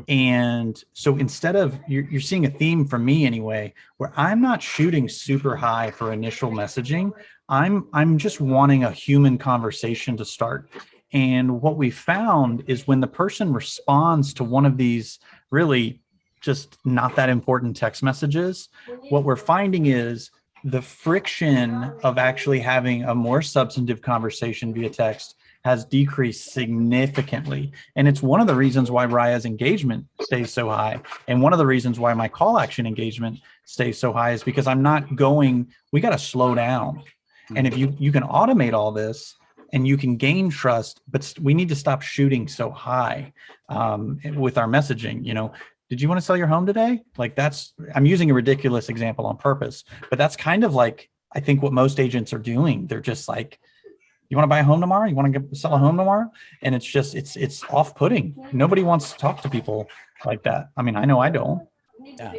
And so instead of, you're seeing a theme from me anyway, where I'm not shooting super high for initial messaging. I'm just wanting a human conversation to start. And what we found is when the person responds to one of these really just not that important text messages, what we're finding is the friction of actually having a more substantive conversation via text has decreased significantly. And it's one of the reasons why Raya's engagement stays so high. And one of the reasons why my CallAction engagement stays so high is because we got to slow down. And if you can automate all this and you can gain trust, but we need to stop shooting so high with our messaging. Did you want to sell your home today? Like, I'm using a ridiculous example on purpose, but that's kind of like, I think what most agents are doing. They're just like, you want to buy a home tomorrow? You want to sell a home tomorrow? And it's just, it's off-putting. Nobody wants to talk to people like that. I mean, I know I don't.
Yeah.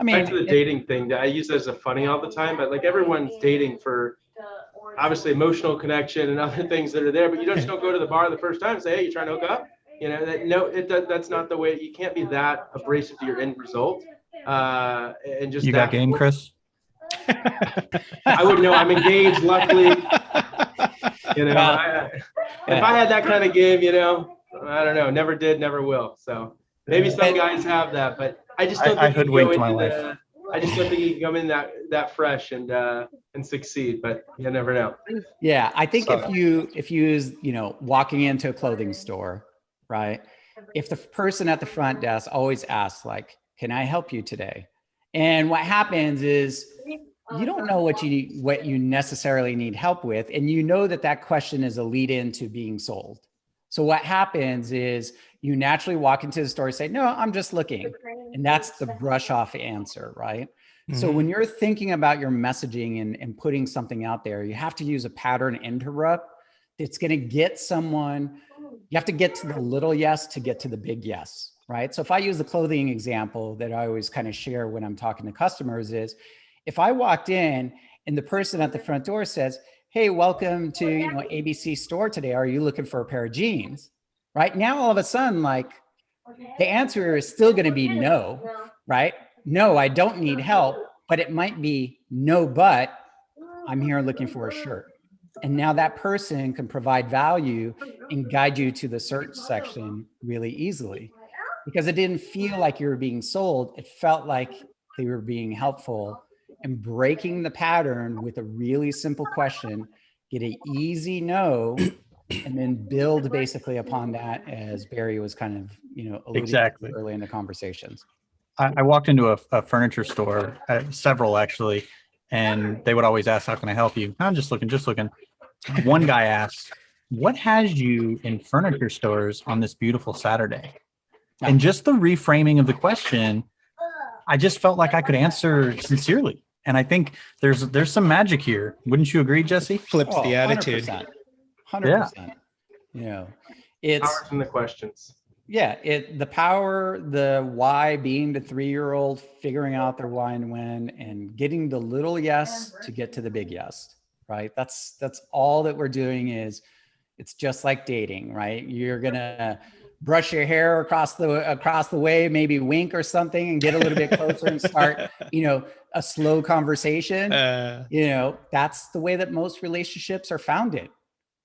Back to the dating thing that I use as a funny all the time, but like everyone's dating for obviously emotional connection and other things that are there, but you just don't go to the bar the first time and say, "Hey, you trying to hook up?" That's not the way. You can't be that abrasive to your end result. And just
got game, Chris?
I wouldn't know. I'm engaged, luckily. If I had that kind of game, I don't know. Never did, never will. So maybe some guys have that, but I just don't think
I hoodwinked my life.
I just don't think you can come in that fresh and and succeed, but you never know.
Yeah, I think if you use, walking into a clothing store, right? If the person at the front desk always asks like, "Can I help you today?" And what happens is you don't know what you necessarily need help with, and that question is a lead into being sold. So what happens is you naturally walk into the store and say, "No, I'm just looking," and that's the brush off answer, right? So when you're thinking about your messaging and putting something out there, you have to use a pattern interrupt that's going to get someone. You have to get to the little yes to get to the big yes, right? So if I use the clothing example that I always kind of share when I'm talking to customers is, if I walked in and the person at the front door says, "Hey, welcome to ABC store today. Are you looking for a pair of jeans?" Right now, all of a sudden, like the answer is still going to be no, right? No, I don't need help, but it might be no, but I'm here looking for a shirt. And now that person can provide value and guide you to the search section really easily, because it didn't feel like you were being sold. It felt like they were being helpful, and breaking the pattern with a really simple question, get an easy no, and then build basically upon that, as Barry was kind of, alluding to early in the conversations.
I walked into a furniture store, several actually, and they would always ask, "How can I help you?" "I'm just looking, just looking." One guy asked, "What has you in furniture stores on this beautiful Saturday?" And just the reframing of the question, I just felt like I could answer sincerely. And I think there's some magic here. Wouldn't you agree, Jesse?
Flips the attitude.
100%. It's
Power from the questions.
Yeah, the power, the why, being the 3-year-old, figuring out their why and when, and getting the little yes to get to the big yes, right? That's all that we're doing. Is it's just like dating, right? You're gonna brush your hair across the way, maybe wink or something, and get a little bit closer and start, a slow conversation. That's the way that most relationships are founded,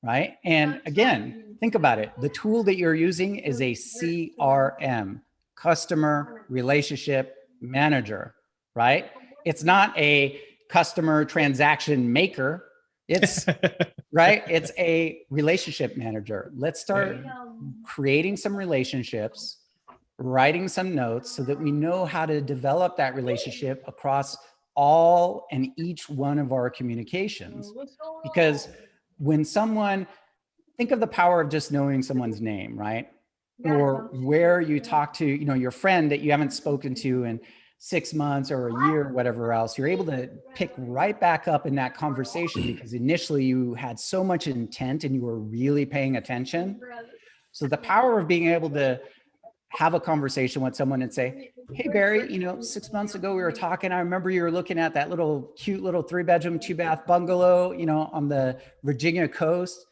right? And again, think about it. The tool that you're using is a CRM, customer relationship manager, right? It's not a customer transaction maker. It's right. It's a relationship manager. Let's start creating some relationships, writing some notes so that we know how to develop that relationship across all and each one of our communications. Because when think of the power of just knowing someone's name, right? Or where you talk to, your friend that you haven't spoken to in 6 months or a year, or whatever else. You're able to pick right back up in that conversation because initially you had so much intent and you were really paying attention. So the power of being able to have a conversation with someone and say, "Hey, Barry, 6 months ago we were talking. I remember you were looking at that cute little 3-bedroom, 2-bath bungalow, on the Virginia coast.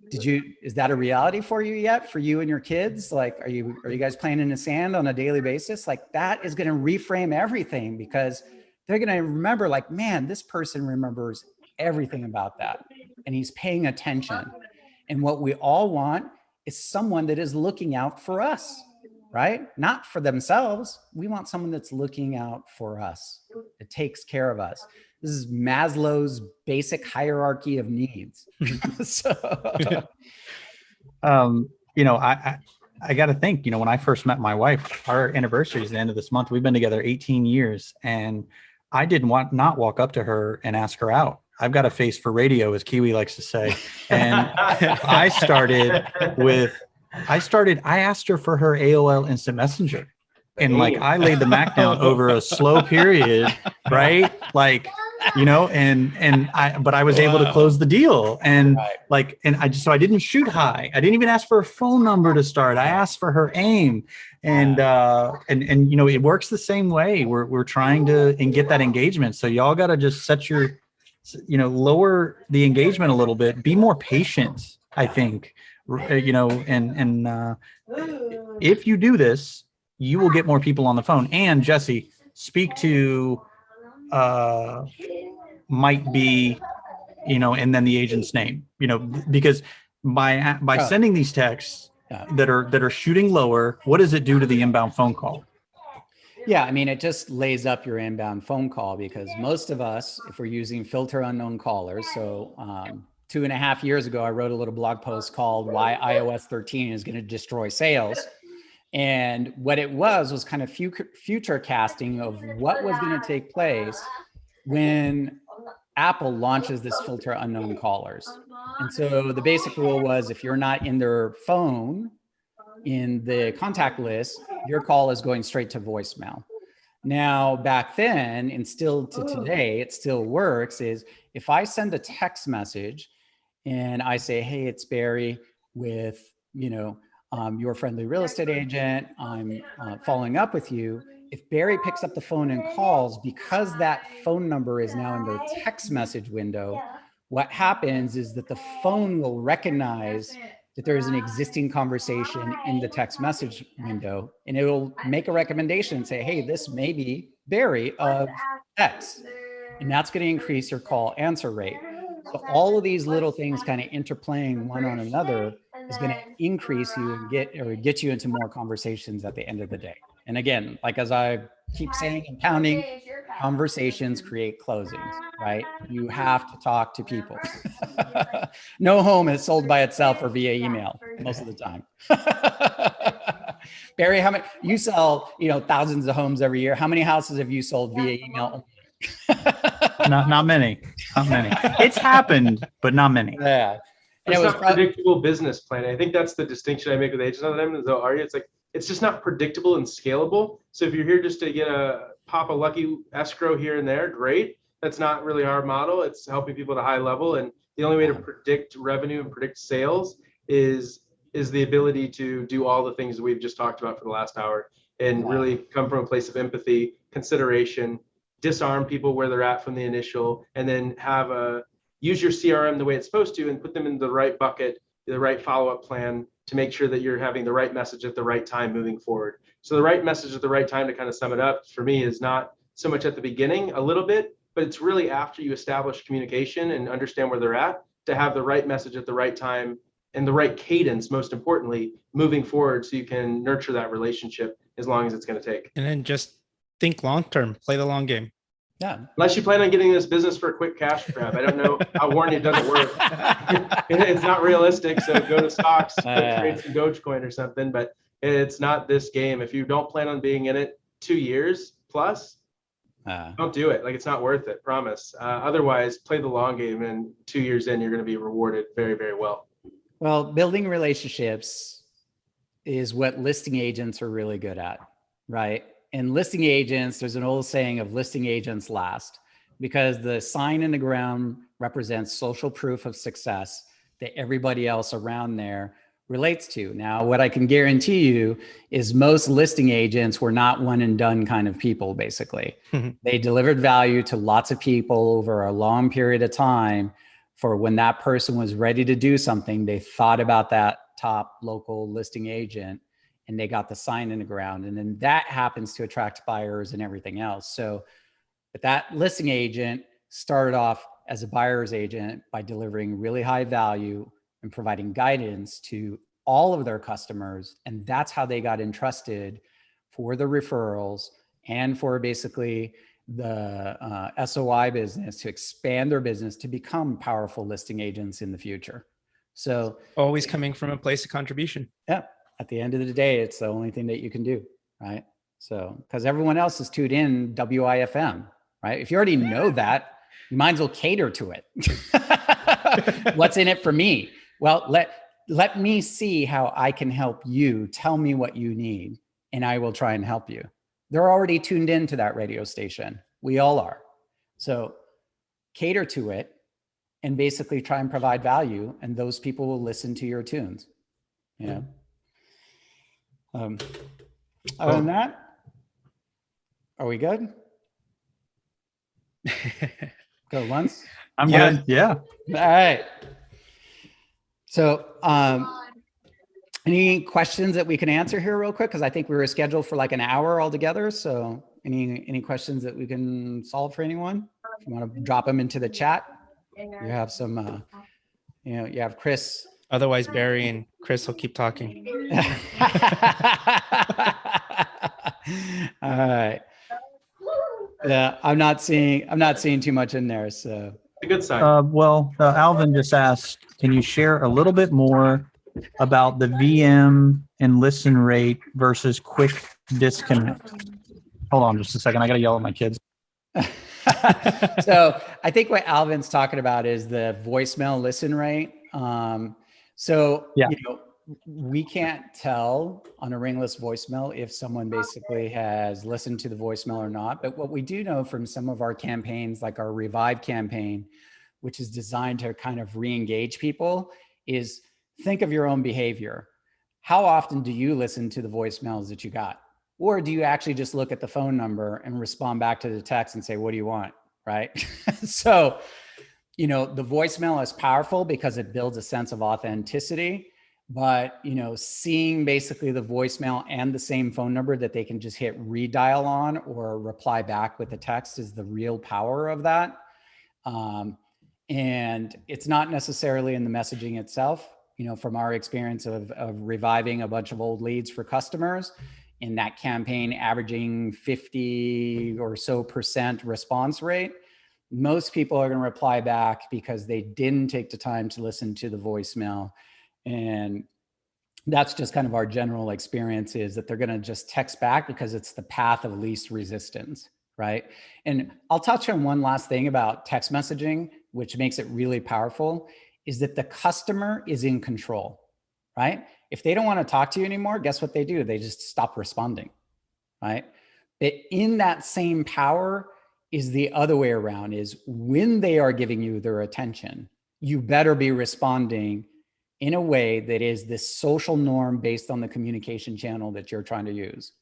Is that a reality for you yet, for you and your kids? Like, are you guys playing in the sand on a daily basis?" Like, that is going to reframe everything, because they're going to remember, like, man, this person remembers everything about that and he's paying attention. And what we all want is someone that is looking out for us, right? Not for themselves. We want someone that's looking out for us. It takes care of us. This is Maslow's basic hierarchy of needs.
I got to think, when I first met my wife, our anniversary is the end of this month. We've been together 18 years, and I did not walk up to her and ask her out. I've got a face for radio, as Kiwi likes to say. And I asked her for her AOL Instant Messenger. And I laid the Mac down over a slow period, right? But I was able to close the deal. And I didn't shoot high. I didn't even ask for a phone number to start. I asked for her aim. And it works the same way. We're trying to get that engagement. So y'all got to just set your, lower the engagement a little bit, be more patient, I think, if you do this, you will get more people on the phone. And Jesse, speak to might be, and then the agent's name, because by sending these texts that are shooting lower, what does it do to the inbound phone call?
Yeah, I mean, it just lays up your inbound phone call, because most of us, if we're using filter unknown callers, so 2.5 years ago, I wrote a little blog post called "Why iOS 13 is going to Destroy Sales." And what it was kind of future casting of what was going to take place when Apple launches this filter unknown callers. And so the basic rule was, if you're not in their phone in the contact list, your call is going straight to voicemail. Now, back then, and still to today, it still works, is if I send a text message and I say, hey, it's Barry with, your friendly real estate agent, I'm following up with you. If Barry picks up the phone and calls, because that phone number is now in their text message window, what happens is that the phone will recognize that there is an existing conversation in the text message window, and it will make a recommendation and say, hey, this may be Barry of X. And that's going to increase your call answer rate. So all of these little things kind of interplaying one on another is going to increase you and get you into more conversations at the end of the day. And again, like as I keep saying and pounding, conversations create closings, right? You have to talk to people. No home is sold by itself or via email most of the time. Barry, how many, you sell, thousands of homes every year. How many houses have you sold via email?
Not many. It's happened, but not many.
Yeah.
And it's not predictable business plan. I think that's the distinction I make with agents all the time. It's like, it's just not predictable and scalable. So if you're here just to get pop a lucky escrow here and there, great. That's not really our model. It's helping people at a high level. And the only way to predict revenue and predict sales is the ability to do all the things that we've just talked about for the last hour, and really come from a place of empathy, consideration, disarm people where they're at from the initial, and then use your CRM the way it's supposed to and put them in the right bucket, the right follow-up plan to make sure that you're having the right message at the right time moving forward. So the right message at the right time, to kind of sum it up for me, is not so much at the beginning a little bit, but it's really after you establish communication and understand where they're at, to have the right message at the right time and the right cadence, most importantly, moving forward, so you can nurture that relationship as long as it's going to take.
And then just think long-term, play the long game.
Yeah.
Unless you plan on getting this business for a quick cash grab. I don't know. I'll warn you, it doesn't work. It's not realistic. So go to stocks, trade some Dogecoin or something, but it's not this game. If you don't plan on being in it 2 years plus, don't do it. Like, it's not worth it, promise. Otherwise, play the long game, and 2 years in, you're going to be rewarded very, very well.
Well, building relationships is what listing agents are really good at, right? And listing agents, there's an old saying of listing agents last, because the sign in the ground represents social proof of success that everybody else around there relates to. Now, what I can guarantee you is most listing agents were not one and done kind of people, basically. They delivered value to lots of people over a long period of time. For when that person was ready to do something, they thought about that top local listing agent, and they got the sign in the ground. And then that happens to attract buyers and everything else. So, but that listing agent started off as a buyer's agent by delivering really high value and providing guidance to all of their customers. And that's how they got entrusted for the referrals and for basically the SOI business, to expand their business to become powerful listing agents in the future. So
always coming from a place of contribution.
Yeah. At the end of the day, it's the only thing that you can do, right? So, because everyone else is tuned in WIFM, right? If you already know that, you might as well cater to it. What's in it for me? Well, let me see how I can help you. Tell me what you need, and I will try and help you. They're already tuned into that radio station. We all are. So cater to it and basically try and provide value, and those people will listen to your tunes. Yeah. Other than that, are we good? Go once.
I'm good. Yeah.
All right. So, any questions that we can answer here real quick? Because I think we were scheduled for like an hour altogether. So any questions that we can solve for anyone? If you want to drop them into the chat. You have some, you have Chris.
Otherwise, Barry and Chris will keep talking.
All right. Yeah, I'm not seeing too much in there. So
a good sign.
Alvin just asked, can you share a little bit more about the VM and listen rate versus quick disconnect? Hold on just a second. I got to yell at my kids.
So I think what Alvin's talking about is the voicemail listen rate. We can't tell on a ringless voicemail if someone basically has listened to the voicemail or not. But what we do know from some of our campaigns, like our Revive campaign, which is designed to kind of re-engage people, is think of your own behavior. How often do you listen to the voicemails that you got? Or do you actually just look at the phone number and respond back to the text and say, what do you want? Right? So, the voicemail is powerful because it builds a sense of authenticity. But, seeing basically the voicemail and the same phone number that they can just hit redial on or reply back with a text is the real power of that. And it's not necessarily in the messaging itself. From our experience of reviving a bunch of old leads for customers in that campaign, averaging 50 or so % response rate, most people are going to reply back because they didn't take the time to listen to the voicemail. And that's just kind of our general experience, is that they're going to just text back because it's the path of least resistance, right? And I'll touch on one last thing about text messaging, which makes it really powerful, is that the customer is in control, right? If they don't want to talk to you anymore, guess what they do? They just stop responding, right? But in that same power is the other way around, is when they are giving you their attention, you better be responding in a way that is this social norm based on the communication channel that you're trying to use.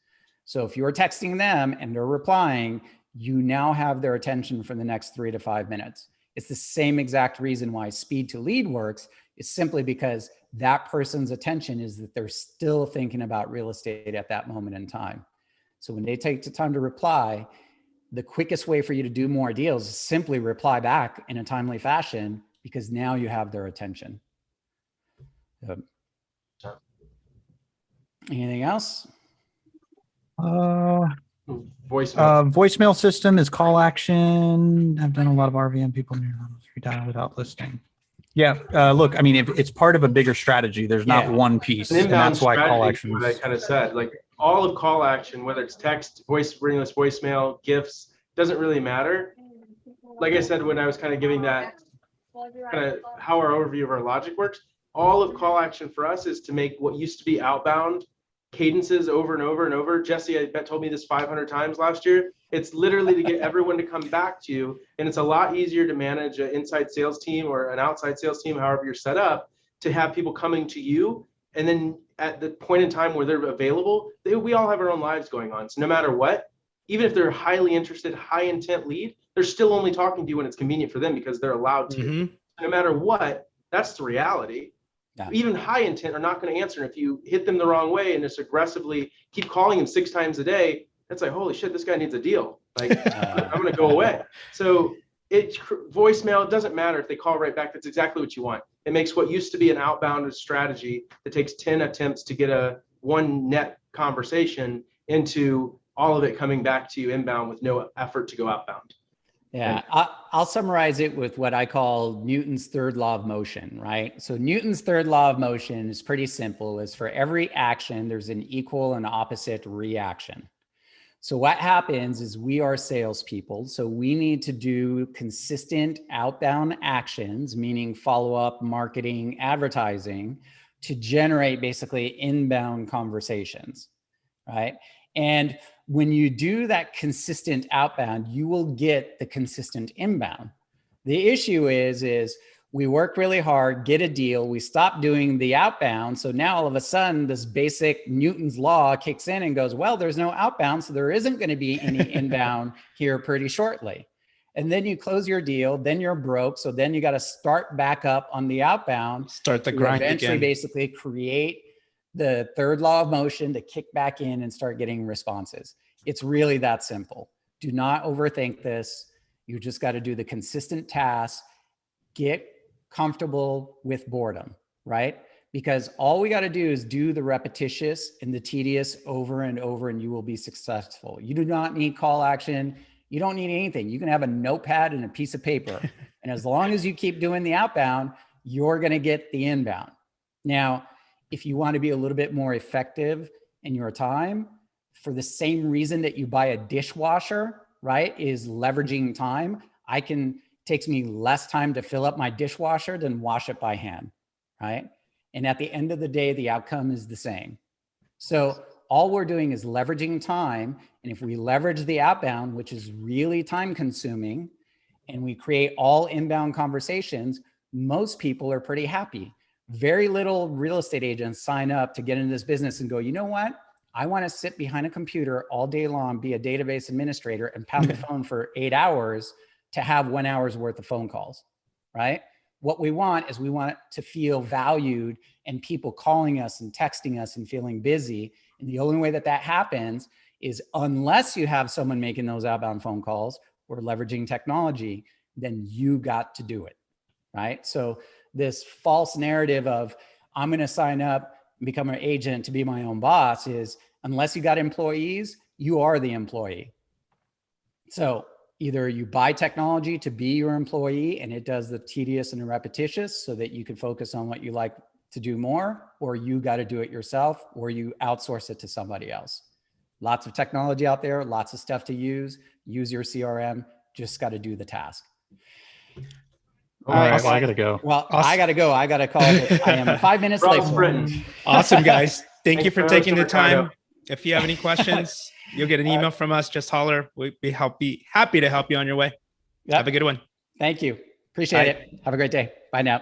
So if you're texting them and they're replying, you now have their attention for the next 3 to 5 minutes. It's the same exact reason why speed to lead works, is simply because that person's attention is that they're still thinking about real estate at that moment in time. So when they take the time to reply, the quickest way for you to do more deals is simply reply back in a timely fashion, because now you have their attention. Anything else?
Voicemail system is CallAction. I've done a lot of RVM people redial without listening. Yeah, look, I mean, if it's part of a bigger strategy, there's not one piece, and that's why CallAction.
What I kind of said, like all of CallAction, whether it's text, ringless voicemail, GIFs, doesn't really matter. Like I said, when I was kind of giving that kind of how our overview of our logic works, all of CallAction for us is to make what used to be outbound cadences over and over and over. Jessie, I bet, told me this 500 times last year. It's literally to get everyone to come back to you. And it's a lot easier to manage an inside sales team or an outside sales team, however you're set up, to have people coming to you. And then at the point in time where they're available, we all have our own lives going on. So no matter what, even if they're highly interested, high intent lead, they're still only talking to you when it's convenient for them because they're allowed to. Mm-hmm. No matter what, that's the reality. Yeah. Even high intent are not going to answer. And if you hit them the wrong way and just aggressively keep calling them 6 times a day, it's like, holy shit, this guy needs a deal. Like, I'm going to go away. So voicemail, it doesn't matter if they call right back. That's exactly what you want. It makes what used to be an outbound strategy that takes 10 attempts to get a one net conversation into all of it coming back to you inbound with no effort to go outbound.
Yeah, I'll summarize it with what I call Newton's third law of motion, right? So Newton's third law of motion is pretty simple. Is for every action, there's an equal and opposite reaction. So what happens is we are salespeople. So we need to do consistent outbound actions, meaning follow-up, marketing, advertising, to generate basically inbound conversations, right? And when you do that consistent outbound, you will get the consistent inbound. The issue is we work really hard, get a deal, we stop doing the outbound. So now all of a sudden this basic Newton's law kicks in and goes, well, there's no outbound, so there isn't going to be any inbound here pretty shortly. And then you close your deal, then you're broke. So then you got to start back up on the outbound.
Start the grind
eventually
again.
Basically create the third law of motion to kick back in and start getting responses. It's really that simple. Do not overthink this. You just got to do the consistent tasks, get comfortable with boredom, right? because all we got to do is do the repetitious and the tedious over and over, and you will be successful. You do not need call action. You don't need anything. You can have a notepad and a piece of paper. And as long as you keep doing the outbound, you're going to get the inbound. Now, if you want to be a little bit more effective in your time, for the same reason that you buy a dishwasher, right, is leveraging time. Takes me less time to fill up my dishwasher than wash it by hand, right? And at the end of the day, the outcome is the same. So all we're doing is leveraging time. And if we leverage the outbound, which is really time consuming, and we create all inbound conversations, most people are pretty happy. Very little real estate agents sign up to get into this business and go, you know what? I want to sit behind a computer all day long, be a database administrator, and pound the phone for 8 hours to have 1 hour's worth of phone calls, right? What we want is we want to feel valued and people calling us and texting us and feeling busy. And the only way that that happens is unless you have someone making those outbound phone calls or leveraging technology, then you got to do it, right? So this false narrative of I'm going to sign up and become an agent to be my own boss is unless you got employees, you are the employee. So either you buy technology to be your employee and it does the tedious and the repetitious so that you can focus on what you like to do more, or you got to do it yourself, or you outsource it to somebody else. Lots of technology out there, lots of stuff to use your CRM, just got to do the task.
All right, well, I got to go.
Well, awesome. I got to go. I got to call it. I am 5 minutes late.
Awesome, guys. Thank you for taking the time. If you have any questions, you'll get an email from us. Just holler. We'd be happy to help you on your way. Yep. Have a good one.
Thank you. Appreciate it. Have a great day. Bye now.